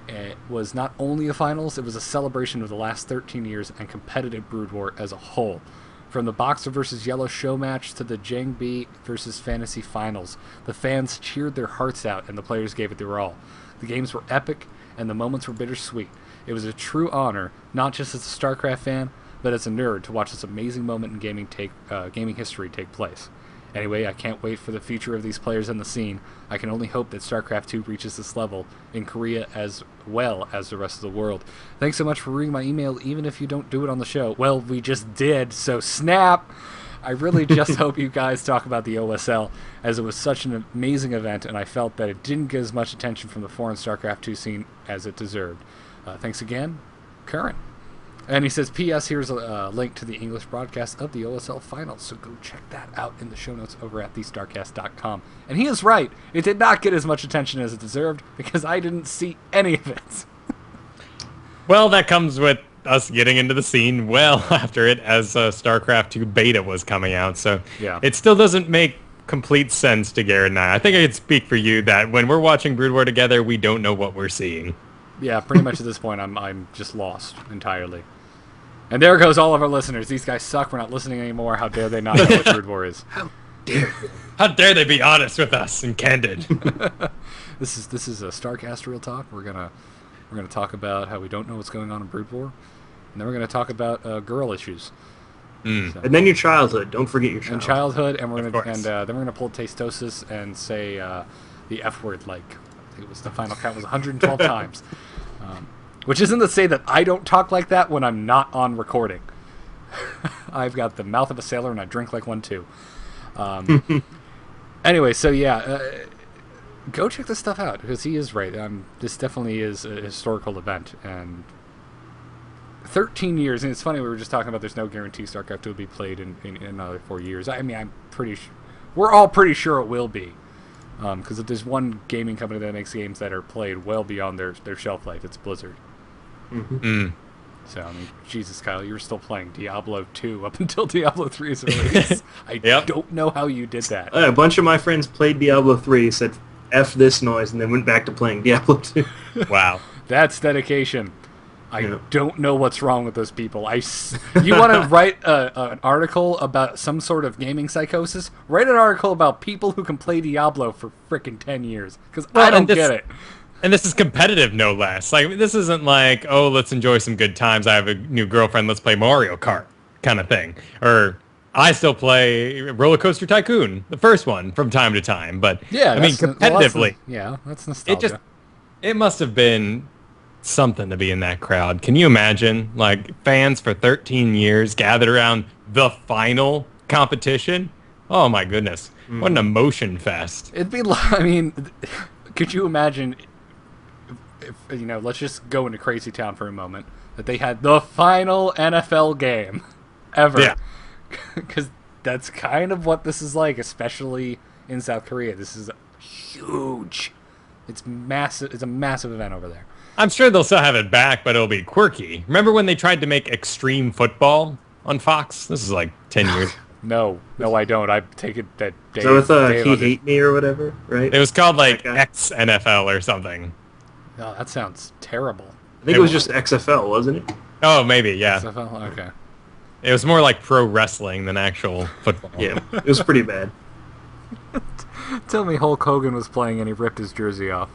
It was not only a finals, it was a celebration of the last 13 years and competitive Brood War as a whole. From the Boxer vs. Yellow show match to the Jang B vs. Fantasy finals, the fans cheered their hearts out and the players gave it their all. The games were epic and the moments were bittersweet. It was a true honor, not just as a StarCraft fan, but as a nerd, to watch this amazing moment in gaming history take place. Anyway, I can't wait for the future of these players in the scene. I can only hope that StarCraft 2 reaches this level in Korea as well as the rest of the world. Thanks so much for reading my email, even if you don't do it on the show. Well, we just did, so snap! I really just hope you guys talk about the OSL, as it was such an amazing event, and I felt that it didn't get as much attention from the foreign StarCraft 2 scene as it deserved. Thanks again, Curran. And he says, P.S. here's a link to the English broadcast of the OSL finals, so go check that out in the show notes over at thestarcast.com. And he is right. It did not get as much attention as it deserved, because I didn't see any of it. Well, that comes with us getting into the scene well after it, as StarCraft 2 beta was coming out, so yeah. It still doesn't make complete sense to Garrett and I think I could speak for you that when we're watching Brood War together, we don't know what we're seeing. Yeah, pretty much at this point, I'm just lost entirely. And there goes all of our listeners. These guys suck. We're not listening anymore. How dare they not know what Brood War is? How dare they be honest with us and candid? This is a StarCast Real Talk. We're gonna talk about how we don't know what's going on in Brood War, and then we're gonna talk about girl issues. So. And then your childhood. Don't forget your childhood. And childhood, and we're gonna then we're gonna pull Tastosis and say the F word, like I think it was the final count was 112 times. Which isn't to say that I don't talk like that when I'm not on recording. I've got the mouth of a sailor and I drink like one too. Anyway, so yeah, go check this stuff out, because he is right. This definitely is a historical event, and 13 years, and it's funny, we were just talking about there's no guarantee StarCraft will be played in another 4 years. I mean, I'm pretty sure, we're all pretty sure it will be. Because if there's one gaming company that makes games that are played well beyond their shelf life, it's Blizzard. Mm-hmm. So, I mean, Jesus, Kyle, you were still playing Diablo 2 up until Diablo 3's release. I don't know how you did that. A bunch of my friends played Diablo 3, said, F this noise, and then went back to playing Diablo 2. Wow. That's dedication. I don't know what's wrong with those people. You want to write an article about some sort of gaming psychosis? Write an article about people who can play Diablo for frickin' 10 years. Because I don't get it. And this is competitive, no less. Like, this isn't like, oh, let's enjoy some good times. I have a new girlfriend, let's play Mario Kart kind of thing. Or I still play Roller Coaster Tycoon, the first one, from time to time. But, yeah, I mean, competitively. That's nostalgia. It must have been something to be in that crowd. Can you imagine, like, fans for 13 years gathered around the final competition? Oh, my goodness. What an emotion fest. It'd be like, I mean, could you imagine... If, let's just go into Crazy Town for a moment, that they had the final NFL game ever. Yeah. Because that's kind of what this is like, especially in South Korea. This is huge. It's massive. It's a massive event over there. I'm sure they'll still have it back, but it'll be quirky. Remember when they tried to make extreme football on Fox? This is like 10 years. No, I don't. I take it that Dave... So with He Hate Me or whatever, right? It was called like X-NFL or something. Oh, that sounds terrible. I think it was just XFL, wasn't it? Oh, maybe, yeah. XFL? Okay. It was more like pro wrestling than actual football. Yeah, it was pretty bad. Tell me Hulk Hogan was playing and he ripped his jersey off.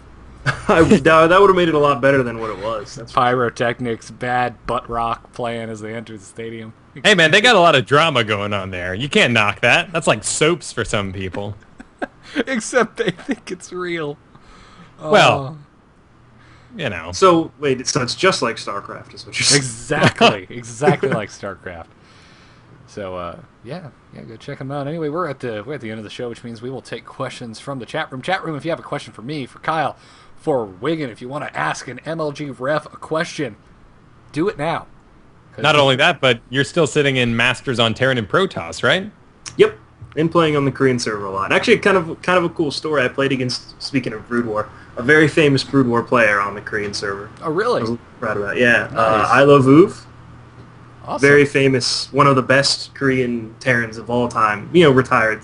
That would have made it a lot better than what it was. That's Pyrotechnics, bad butt rock playing as they enter the stadium. Hey, man, they got a lot of drama going on there. You can't knock that. That's like soaps for some people. Except they think it's real. Well... So, wait, so it's just like StarCraft is what you're saying. Exactly like StarCraft. So, yeah, go check them out. Anyway, we're at the end of the show, which means we will take questions from the chat room. Chat room, if you have a question for me, for Kyle, for Wiggin, if you want to ask an MLG ref a question, do it now. Not only that, but you're still sitting in Masters on Terran and Protoss, right? Yep, and playing on the Korean server a lot. Actually, kind of a cool story. I played against, speaking of Brood War, a very famous Brood War player on the Korean server. Oh, really? I was proud of that. Yeah, Nice. I Love Uv. Awesome. Very famous, one of the best Korean Terrans of all time. Retired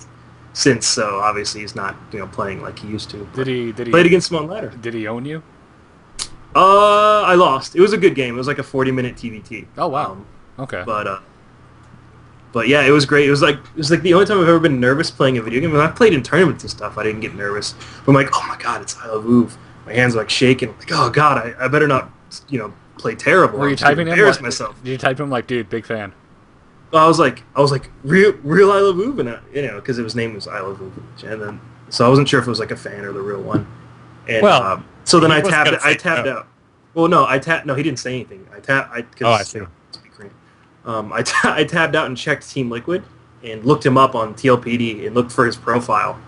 since, so obviously he's not playing like he used to. Did he played against him on ladder? Did he own you? I lost. It was a good game. It was like a 40-minute TVT. Oh wow. Okay. But yeah, it was great. It was like the only time I've ever been nervous playing a video game. When I played in tournaments and stuff, I didn't get nervous. But I'm like, oh my god, it's I Love Uv. My hands are like shaking. I'm like, oh god, I better not play terrible. Were you typing him? Embarrass myself. Did you type him like, dude, big fan? I was like real I Love Uv, and because his name was I Love Uv, and then so I wasn't sure if it was like a fan or the real one. And so then I tapped out. Well, no, no, he didn't say anything. I see. I tabbed out and checked Team Liquid, and looked him up on TLPD and looked for his profile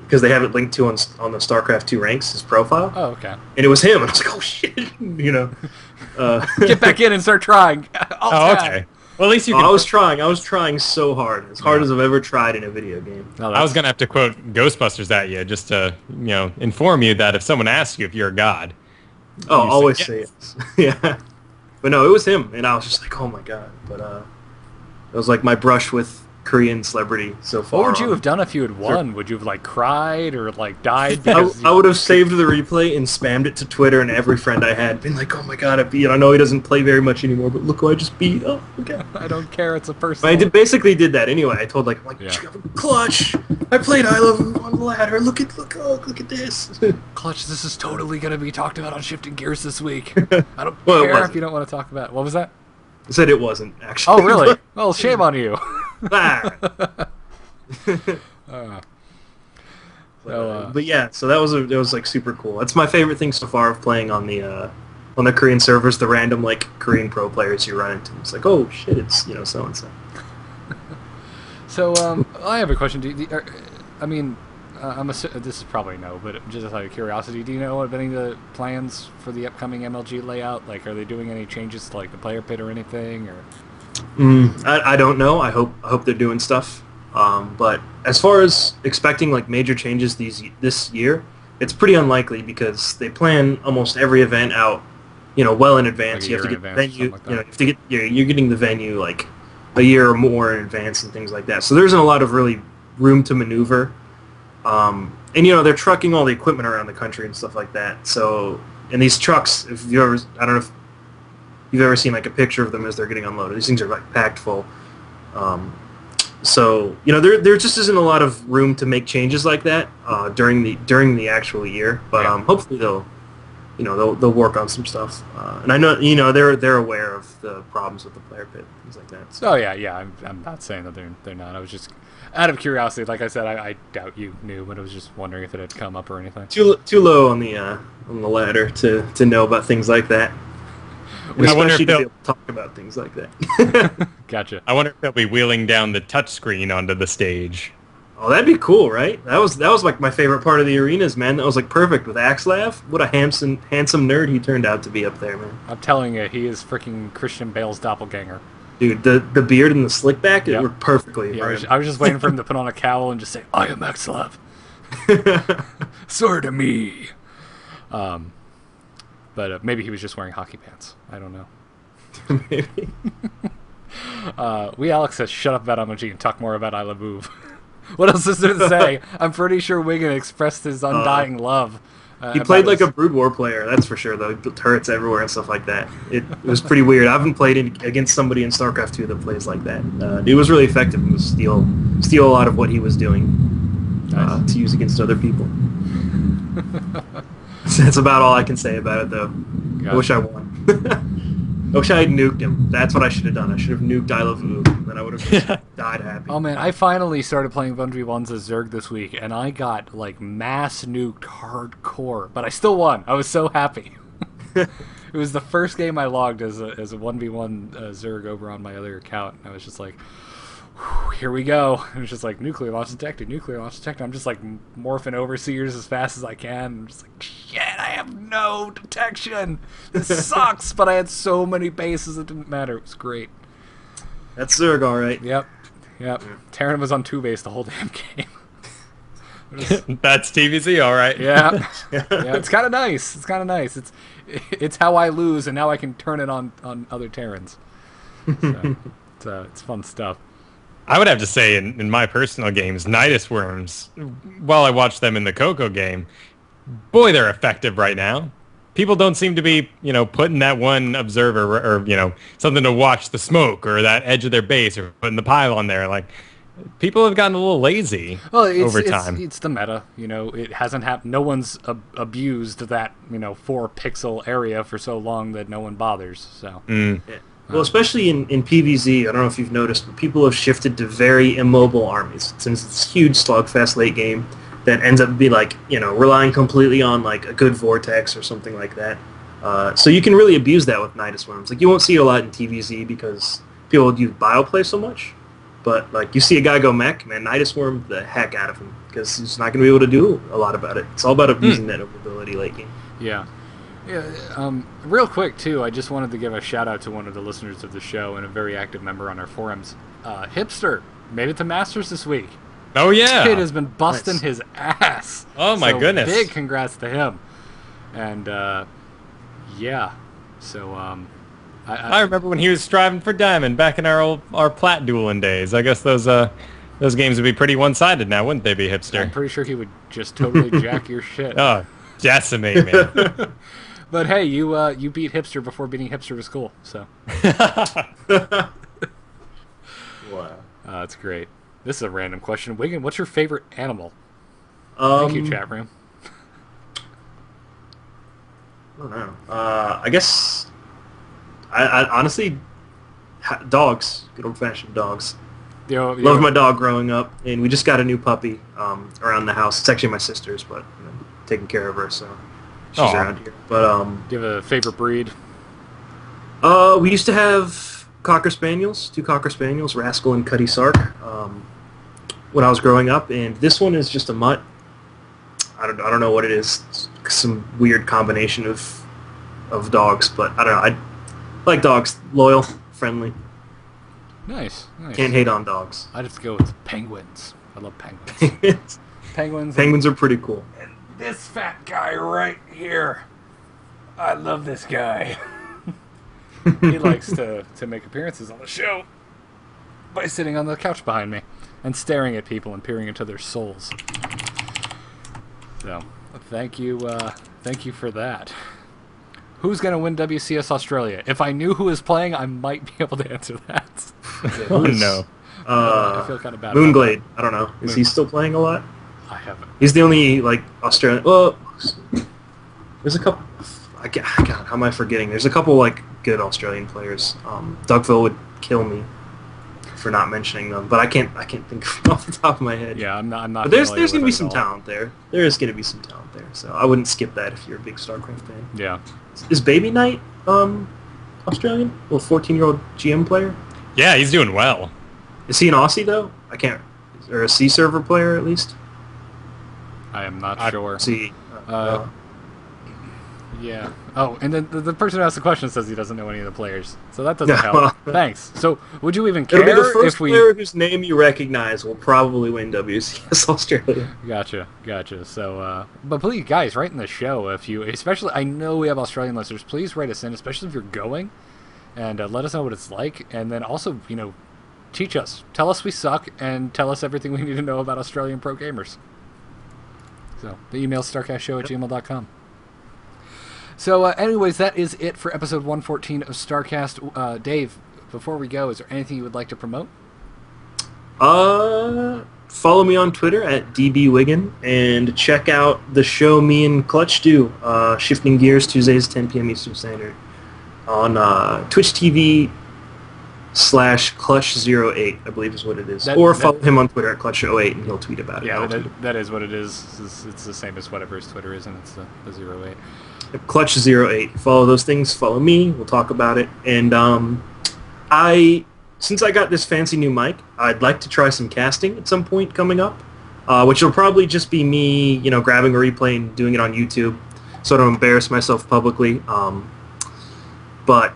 because they have it linked to on the StarCraft 2 ranks, his profile. Oh, okay. And it was him. And I was like, oh, shit. You know. Get back in and start trying. Oh, okay. Well, at least you can... I was trying so hard. As hard as I've ever tried in a video game. Oh, I was going to have to quote Ghostbusters at you just to, inform you that if someone asks you if you're a god... Oh, always say yes. Yeah. But no, it was him. And I was just like, oh, my God. But it was like my brush with Korean celebrity so far. What would you have done if you had won? Would you have like cried or like died? Because I would have saved the replay and spammed it to Twitter and every friend I had, been like, "Oh my God, I beat! I know he doesn't play very much anymore, but look who I just beat! Oh, okay." I don't care. It's a personal. I basically did that anyway. I told Clutch. I played I Love You on the ladder. Look at this. Clutch, this is totally gonna be talked about on Shifting Gears this week. I don't care if you don't want to talk about it. What was that? I said it wasn't actually. Oh really? Well, shame on you. But yeah, so that was like super cool. That's my favorite thing so far of playing on the Korean servers. The random like Korean pro players you run into. It's like, oh shit, it's so and so. So I have a question. This is probably no, but just out of curiosity, do you know of any of the plans for the upcoming MLG layout? Like, are they doing any changes to like the player pit or anything, or? I don't know. I hope they're doing stuff. But as far as expecting like major changes this year, it's pretty unlikely because they plan almost every event out, well in advance. Like you have to get the venue. You have to get you're getting the venue like a year or more in advance and things like that. So there isn't a lot of really room to maneuver. And they're trucking all the equipment around the country and stuff like that. So and these trucks, I don't know if you've ever seen like a picture of them as they're getting unloaded. These things are like packed full. So there just isn't a lot of room to make changes like that during the actual year. But hopefully they'll work on some stuff. And I know they're aware of the problems with the player pit, things like that. So. Oh yeah. I'm not saying that they're not. I was just out of curiosity. Like I said, I doubt you knew, but I was just wondering if it had come up or anything. Too low on the ladder to know about things like that. I wonder if they'll talk about things like that. Gotcha. I wonder if they'll be wheeling down the touchscreen onto the stage. Oh, that'd be cool, right? That was like my favorite part of the arenas, man. That was like perfect with Axelav. What a handsome nerd he turned out to be up there, man. I'm telling you, he is freaking Christian Bale's doppelganger. Dude, the beard and the slick back, it worked perfectly. Yeah, I was just waiting for him to put on a cowl and just say, "I am Axelav." Sword to me. But maybe he was just wearing hockey pants. I don't know. Maybe. Alex says, shut up about MLG and talk more about I Love Move. What else is there to say? I'm pretty sure Wiggin expressed his undying love. He played like a Brood War player, that's for sure, though. Turrets everywhere and stuff like that. It was pretty weird. I haven't played against somebody in StarCraft 2 that plays like that. It was really effective and steal a lot of what he was doing to use against other people. That's about all I can say about it, though. Gotcha. I wish I won. I wish I had nuked him. That's what I should have done. I should have nuked I Love You. Then I would have just died happy. Oh, man, I finally started playing 1v1s as Zerg this week, and I got, like, mass nuked hardcore. But I still won. I was so happy. It was the first game I logged as a 1v1 Zerg over on my other account, and I was just like... Here we go. It was just like, nuclear launch detected. I'm just like morphing overseers as fast as I can. I'm just like, shit, I have no detection. This sucks, but I had so many bases it didn't matter. It was great. That's Zerg, all right. Yep. Terran was on 2 base the whole damn game. That's TVZ, all right. Yeah, it's kind of nice. It's how I lose, and now I can turn it on other Terrans. So, it's fun stuff. I would have to say, in my personal games, Nidus Worms, while I watch them in the Coco game, boy, they're effective right now. People don't seem to be, putting that one observer or, something to watch the smoke or that edge of their base or putting the pylon there. Like, people have gotten a little lazy over time. It's the meta. It hasn't happened. No one's abused that, 4-pixel area for so long that no one bothers. So. Yeah. Well, especially in PvZ, I don't know if you've noticed, but people have shifted to very immobile armies. Since it's huge slugfest late game that ends up being like, relying completely on like a good vortex or something like that. So you can really abuse that with Nidus Worms. Like you won't see it a lot in TvZ because people use bioplay so much. But like you see a guy go mech, man, Nidus Swarm the heck out of him because he's not going to be able to do a lot about it. It's all about abusing that overability late game. Yeah. Yeah, real quick, too, I just wanted to give a shout-out to one of the listeners of the show and a very active member on our forums. Hipster made it to Masters this week. Oh, yeah. This kid has been busting his ass. Oh, my goodness. Big congrats to him. And, yeah. So, I remember when he was striving for Diamond back in our plat dueling days. I guess those games would be pretty one-sided now, wouldn't they be, Hipster? I'm pretty sure he would just totally jack your shit. Oh, decimate, man. But hey, you beat Hipster before beating Hipster to school, so. Wow. That's great. This is a random question. Wiggin, what's your favorite animal? Thank Thank you, chat room. I don't know. I guess I honestly dogs. Good old fashioned dogs. Loved my dog growing up, and we just got a new puppy around the house. It's actually my sister's, but taking care of her, so she's around here. But do you have a favorite breed? We used to have Cocker Spaniels, 2 Cocker Spaniels, Rascal and Cuddy Sark, when I was growing up, and this one is just a mutt. I don't know what it is. It's some weird combination of dogs, but I don't know. I like dogs, loyal, friendly. Nice. Can't hate on dogs. I just go with penguins. I love penguins. Penguins are pretty cool. And this fat guy right here. I love this guy. He likes to make appearances on the show by sitting on the couch behind me and staring at people and peering into their souls. So, thank you for that. Who's going to win WCS Australia? If I knew who was playing, I might be able to answer that. Oh, no. I feel kind of bad. Moonglade. I don't know. Is he still playing a lot? I haven't. He's the only, Australian... Well, there's a couple... God, how am I forgetting? There's a couple, good Australian players. Dougville would kill me for not mentioning them, but I can't think off the top of my head. Yeah, I'm not. But there's going to be some talent there. There is going to be some talent there, so I wouldn't skip that if you're a big StarCraft fan. Yeah. Is Baby Knight Australian? Well, 14-year-old GM player? Yeah, he's doing well. Is he an Aussie, though? I can't... Or a C server player, at least? I am not sure. See. Yeah. Oh, and then the person who asked the question says he doesn't know any of the players, so that doesn't help. Thanks. So, would you even care It'll be the first if we? player whose name you recognize will probably win WCS Australia. Gotcha. So, but please, guys, write in the show if you, especially. I know we have Australian listeners. Please write us in, especially if you're going, and let us know what it's like, and then also, teach us, tell us we suck, and tell us everything we need to know about Australian pro gamers. So, the email starcastshow@gmail.com. So, anyways, that is it for episode 114 of StarCast. Dave, before we go, is there anything you would like to promote? Follow me on Twitter at DBWiggin, and check out the show me and Clutch do, Shifting Gears, Tuesdays, 10 p.m. Eastern Standard, on Twitch TV /Clutch08, I believe is what it is. Or follow him on Twitter at Clutch08, and he'll tweet about it. Yeah, that is what it is. It's the same as whatever his Twitter is, and it's the 08. Clutch08. Follow those things. Follow me. We'll talk about it. And since I got this fancy new mic, I'd like to try some casting at some point coming up, which will probably just be me, grabbing a replay and doing it on YouTube, so I don't embarrass myself publicly. But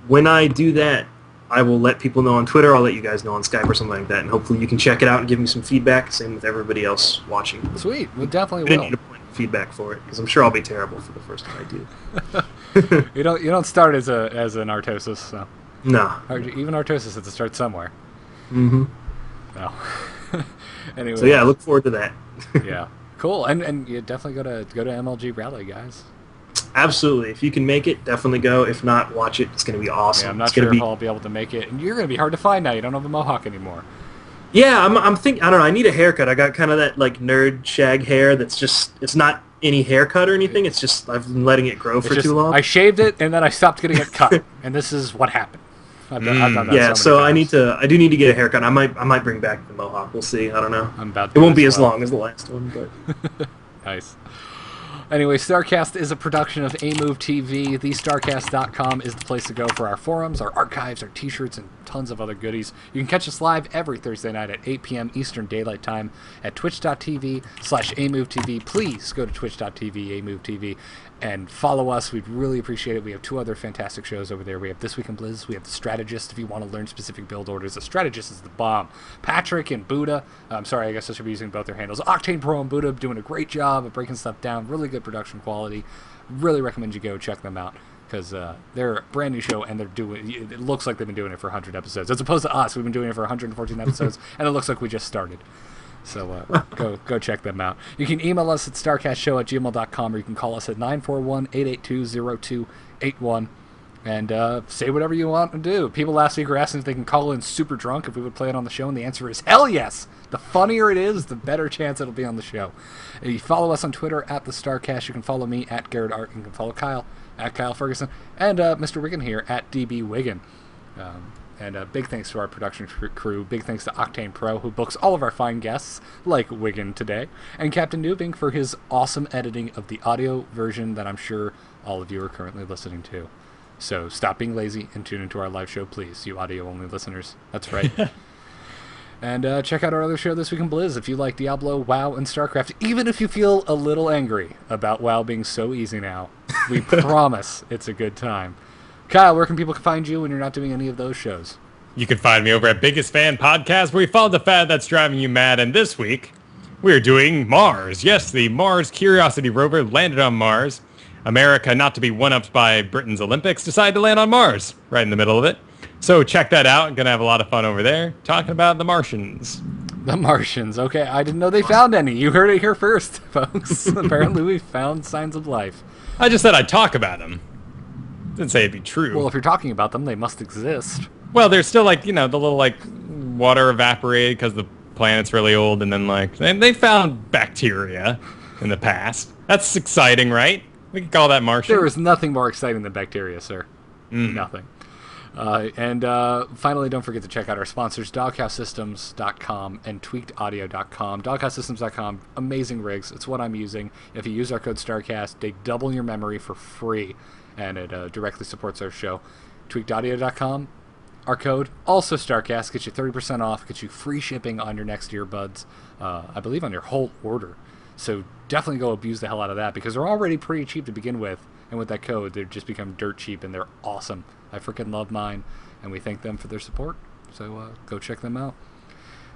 when I do that, I will let people know on Twitter. I'll let you guys know on Skype or something like that, and hopefully you can check it out and give me some feedback. Same with everybody else watching. Sweet. We definitely will. Feedback for it, because I'm sure I'll be terrible for the first time I do. You don't start as an Artosis, so no. Even Artosis has to start somewhere. Mm-hmm. No. Anyway. So yeah, I look forward to that. Yeah, cool. And you definitely go to MLG Rally, guys. Absolutely. If you can make it, definitely go. If not, watch it. It's going to be awesome. Yeah, I'm not sure if I'll be able to make it, and you're going to be hard to find now. You don't have a mohawk anymore. Yeah, I'm thinking. I don't know. I need a haircut. I got kind of that nerd shag hair. That's just. It's not any haircut or anything. It's just I've been letting it grow for too long. I shaved it and then I stopped getting it cut, and this is what happened. I've done that. Yeah, so I do need to get a haircut. I might bring back the mohawk. We'll see. I don't know. I'm about to it won't be as long as the last one, but nice. Anyway, StarCast is a production of A-Move TV. TheStarCast.com is the place to go for our forums, our archives, our t-shirts, and tons of other goodies. You can catch us live every Thursday night at 8 p.m. Eastern Daylight Time at twitch.tv/AMoveTV. Please go to twitch.tv, AMoveTV, and follow us. We'd really appreciate it. We have 2 other fantastic shows over there. We have This Week in Blizz. We have The Strategist if you want to learn specific build orders. The Strategist is the bomb. Patrick and Buddha, I'm sorry, I guess I should be using both their handles. Octane Pro and Buddha doing a great job of breaking stuff down. Really good production quality. Really recommend you go check them out because they're a brand new show and it looks like they've been doing it for 100 episodes. As opposed to us, we've been doing it for 114 episodes and it looks like we just started. So go check them out. You can email us at starcastshow@gmail.com or you can call us at 941-882-0281 and say whatever you want to do. People last week were asking if they can call in super drunk if we would play it on the show, and the answer is hell yes. The funnier it is, the better chance it'll be on the show. You follow us on Twitter at the StarCast. You can follow me at Garrett Art. You can follow Kyle at Kyle Ferguson and Mr. Wiggin here at DB Wiggin. And big thanks to our production crew. Big thanks to Octane Pro, who books all of our fine guests, like Wiggin today, and Captain Newbing for his awesome editing of the audio version that I'm sure all of you are currently listening to. So stop being lazy and tune into our live show, please, you audio-only listeners. That's right. And check out our other show, This Week in Blizz, if you like Diablo, WoW, and StarCraft. Even if you feel a little angry about WoW being so easy now, we promise it's a good time. Kyle, where can people find you when you're not doing any of those shows? You can find me over at Biggest Fan Podcast, where we follow the fad that's driving you mad. And this week, we're doing Mars. Yes, the Mars Curiosity rover landed on Mars. America, not to be one-upped by Britain's Olympics, decided to land on Mars, right in the middle of it. So check that out. I'm going to have a lot of fun over there, talking about the Martians. The Martians. Okay, I didn't know they found any. You heard it here first, folks. Apparently we found signs of life. I just said I'd talk about them. Didn't say it'd be true. Well, if you're talking about them, they must exist. Well, there's still, like, the little, water evaporated because the planet's really old, and then, they found bacteria in the past. That's exciting, right? We could call that Martian. There is nothing more exciting than bacteria, sir. Nothing. And finally, don't forget to check out our sponsors, doghouse-systems.com and tweakedaudio.com. Doghouse-systems.com, amazing rigs. It's what I'm using. If you use our code StarCast, they double your memory for free, and it directly supports our show. Tweakedaudio.com, our code, also StarCast, gets you 30% off, gets you free shipping on your next earbuds, I believe on your whole order. So definitely go abuse the hell out of that, because they're already pretty cheap to begin with, and with that code, they've just become dirt cheap, and they're awesome. I freaking love mine, and we thank them for their support. So go check them out.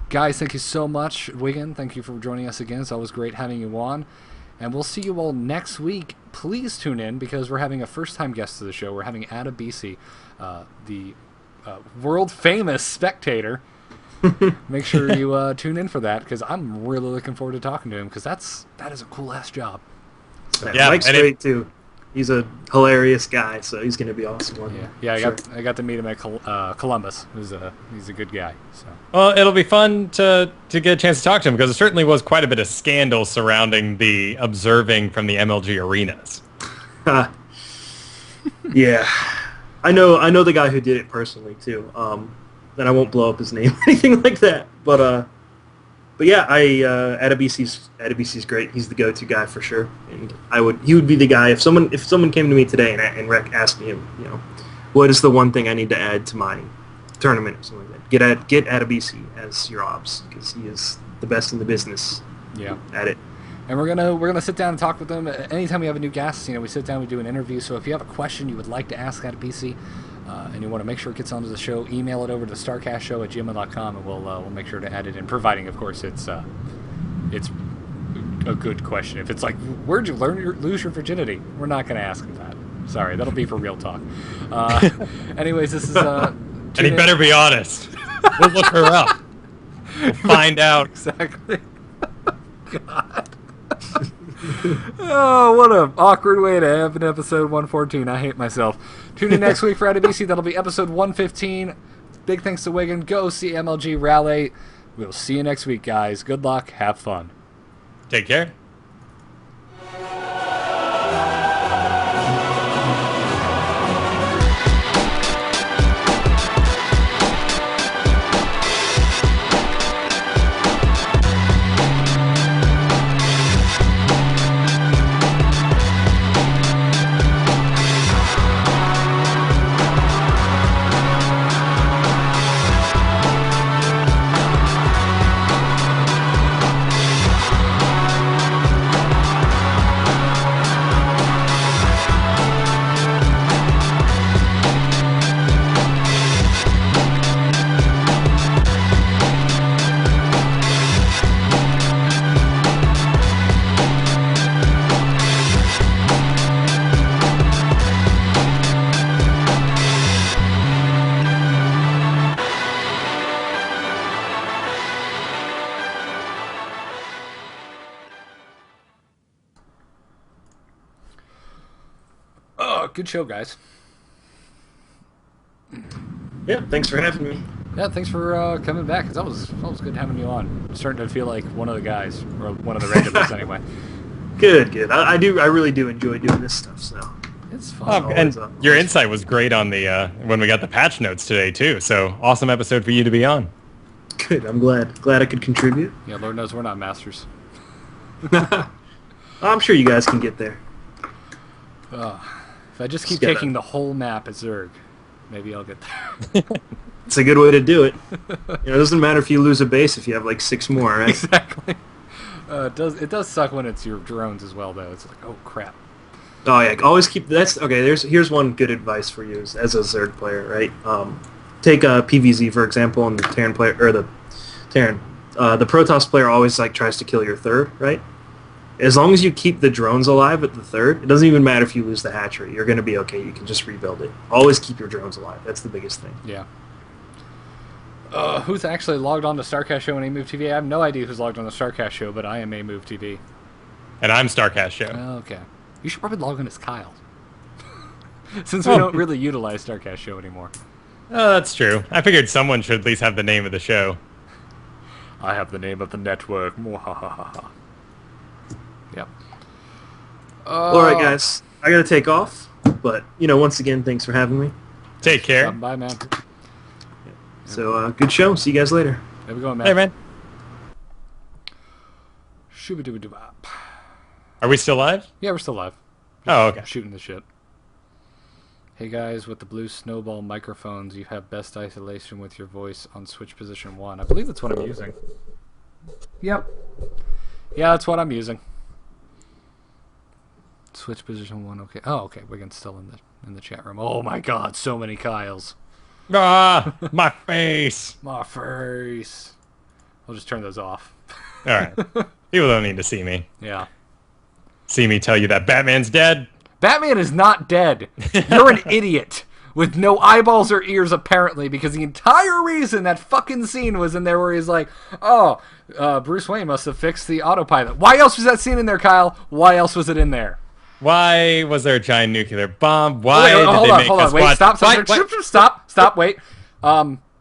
Guys, thank you so much. Wiggin, thank you for joining us again. It's always great having you on. And we'll see you all next week. Please tune in, because we're having a first-time guest to the show. We're having Ada BC, the world-famous spectator. Make sure you tune in for that, because I'm really looking forward to talking to him, because that is a cool-ass job. So. Yeah, Mike's great, too. He's a hilarious guy, so he's going to be awesome. I got to meet him at Columbus. He's a good guy. So. Well, it'll be fun to get a chance to talk to him, because there certainly was quite a bit of scandal surrounding the observing from the MLG arenas. Yeah, I know the guy who did it personally too. And I won't blow up his name or anything like that. But yeah, Adabisi's great. He's the go-to guy for sure, and he would be the guy if someone came to me today and asked me, what is the one thing I need to add to my tournament or something like that. Get Adabisi as your ops, because he is the best in the business. Yeah. At it. And we're gonna sit down and talk with them. Anytime we have a new guest, we sit down, we do an interview. So if you have a question you would like to ask Adabisi, and you want to make sure it gets onto the show, email it over to starcastshow@gmail.com, and we'll make sure to add it in, providing, of course, it's a good question. If it's like, where'd you lose your virginity? We're not going to ask him that. Sorry, that'll be for real talk. Anyways, this is... and he better be honest. We'll look her up. We'll find out. Exactly. God. Oh, what an awkward way to have an episode 114. I hate myself. Tune in next week for ADBC. That'll be episode 115. Big thanks to Wiggin. Go see MLG Rally. We'll see you next week, guys. Good luck. Have fun. Take care. Good show, guys. Yeah, thanks for having me. Yeah, thanks for coming back. 'Cause that was good having you on. I'm starting to feel like one of the guys, or one of the regulars anyway. Good. I really do enjoy doing this stuff. So it's fun. And your insight was great on the when we got the patch notes today too. So awesome episode for you to be on. Good. I'm glad I could contribute. Yeah, Lord knows we're not masters. I'm sure you guys can get there. If I just keep taking the whole map as Zerg, maybe I'll get there. It's a good way to do it. It doesn't matter if you lose a base if you have like 6 more, right? Exactly. It does suck when it's your drones as well, though. It's like, oh crap. Oh yeah, always keep here's one good advice for you as a Zerg player, right? Take a PVZ for example, and the Terran player the Protoss player always like tries to kill your third, right? As long as you keep the drones alive at the third, it doesn't even matter if you lose the hatchery. You're going to be okay. You can just rebuild it. Always keep your drones alive. That's the biggest thing. Yeah. Who's actually logged on to StarCast Show and A-Move TV? I have no idea who's logged on to StarCast Show, but I am A-Move TV. And I'm StarCast Show. Okay. You should probably log on as Kyle. Since we don't really utilize StarCast Show anymore. Oh, that's true. I figured someone should at least have the name of the show. I have the name of the network. Mwahaha. Yep. All right, guys. I got to take off. But, once again, thanks for having me. Take care. Bye, man. So, good show. See you guys later. There we go, man. Hey, man. Shooba-dooba-doobop. Are we still live? Yeah, we're still live. Oh, okay. Shooting the shit. Hey guys, with the blue snowball microphones, you have best isolation with your voice on switch position 1. I believe that's what I'm using. Yep. Yeah, that's what I'm using. Switch position 1, okay. Oh, okay. Wiggins still in the chat room. Oh my god, so many Kyles. Ah, my face. My face. I'll just turn those off. All right. People don't need to see me. Yeah. See me tell you that Batman's dead. Batman is not dead. You're an idiot with no eyeballs or ears, apparently, because the entire reason that fucking scene was in there where he's like, oh, Bruce Wayne must have fixed the autopilot. Why else was that scene in there, Kyle? Why else was it in there? Why was there a giant nuclear bomb? Why did hold they on, make hold us on, wait, watch? stop, wait.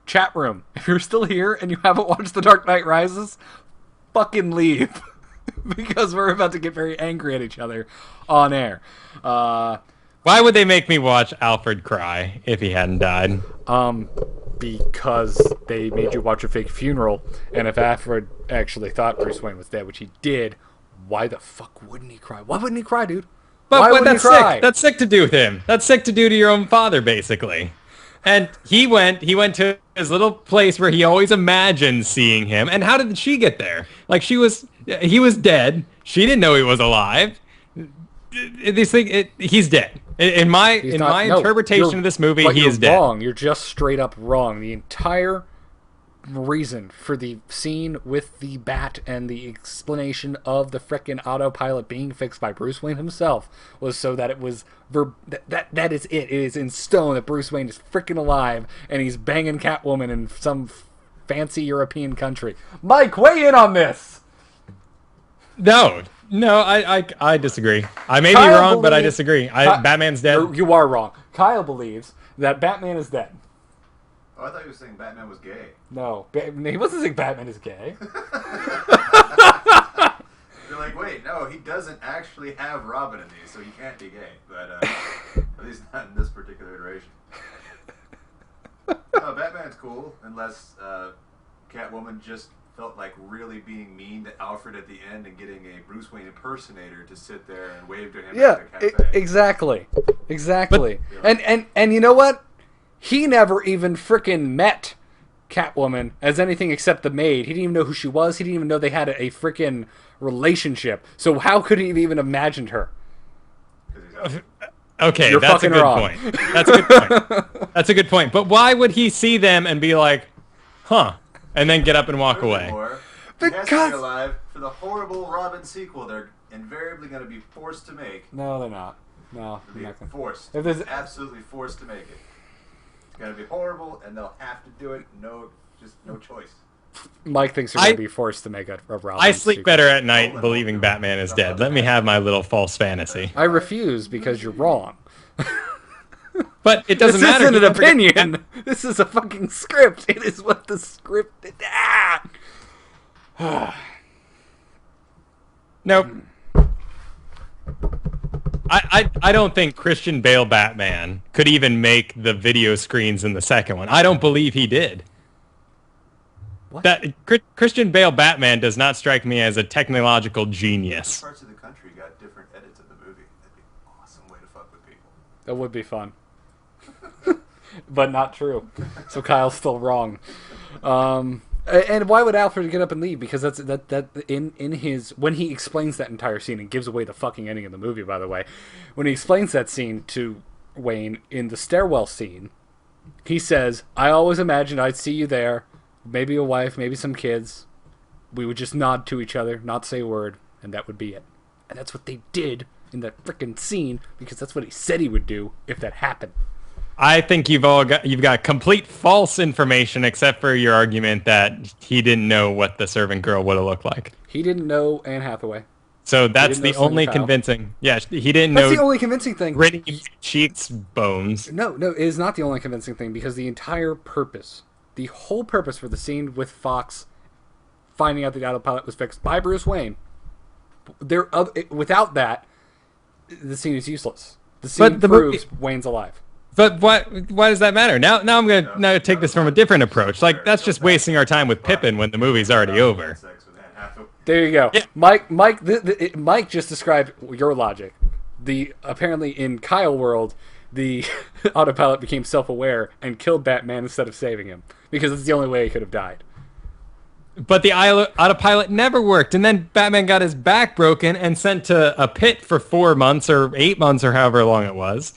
Chat room, if you're still here and you haven't watched The Dark Knight Rises, fucking leave. Because we're about to get very angry at each other on air. Why would they make me watch Alfred cry if he hadn't died? Because they made you watch a fake funeral, and if Alfred actually thought Bruce Wayne was dead, which he did, why the fuck wouldn't he cry? Why wouldn't he cry, dude? But that's sick. That's sick to do with him. That's sick to do to your own father, basically. And he went to his little place where he always imagined seeing him. And how did she get there? Like he was dead. She didn't know he was alive. He's dead. In my interpretation of this movie, he is dead. You're wrong. You're just straight up wrong. The entire reason for the scene with the bat and the explanation of the frickin' autopilot being fixed by Bruce Wayne himself was so that it was that is it. It is in stone that Bruce Wayne is frickin' alive and he's banging Catwoman in some fancy European country. Mike, weigh in on this. No, I disagree. I may be wrong, but I disagree. Batman's dead. You are wrong. Kyle believes that Batman is dead. Oh, I thought you were saying Batman was gay. No, he wasn't saying Batman is gay. You're like, wait, no, he doesn't actually have Robin in these, so he can't be gay. But at least not in this particular iteration. Batman's cool, unless Catwoman just felt like really being mean to Alfred at the end and getting a Bruce Wayne impersonator to sit there and wave to him at the cafe. Exactly. But, and you know what? He never even frickin' met Catwoman as anything except the maid. He didn't even know who she was. He didn't even know they had a frickin' relationship. So how could he have even imagined her? Okay, You're that's a good wrong. point. That's a good point. That's a good point. But why would he see them and be like, huh, and then get up and walk away? He has to be alive for the horrible Robin sequel they're invariably going to be forced to make. No, they're not. No, they're not going to. Forced. Absolutely forced to make it. It's going to be horrible, and they'll have to do it. No choice. Mike thinks they're going to be forced to make a Robin I sleep sequel. better at night believing Batman is dead. Let me have my little false fantasy. I refuse because you're wrong. But it doesn't This matter. isn't You an don't forget- opinion. This is a fucking script. It is what the script. Nope. I don't think Christian Bale Batman could even make the video screens in the second one. I don't believe he did. What? Christian Bale Batman does not strike me as a technological genius. Parts of the country got different edits of the movie. That'd be an awesome way to fuck with people. That would be fun. But not true. So Kyle's still wrong. And why would Alfred get up and leave? Because that's in his when he explains that entire scene and gives away the fucking ending of the movie, by the way. When he explains that scene to Wayne in the stairwell scene, he says, "I always imagined I'd see you there, maybe a wife, maybe some kids. We would just nod to each other, not say a word, and that would be it." And that's what they did in that frickin' scene, because that's what he said he would do if that happened. I think you've got complete false information, except for your argument that he didn't know what the servant girl would have looked like. He didn't know Anne Hathaway. So that's the know Selena only Kyle. convincing. Yeah, he didn't That's know. the only convincing thing. Gritty cheeks, bones. No, it is not the only convincing thing, because the entire purpose, the whole purpose for the scene with Fox finding out the autopilot was fixed by Bruce Wayne, without that, the scene is useless. The scene proves Wayne's alive. But why does that matter? Now I'm gonna take this from a different approach. Like, that's just wasting our time with Pippin when the movie's already over. There you go. Yeah. Mike just described your logic. Apparently in Kyle world, the autopilot became self-aware and killed Batman instead of saving him, because it's the only way he could have died. But the autopilot never worked, and then Batman got his back broken and sent to a pit for 4 months or 8 months or however long it was.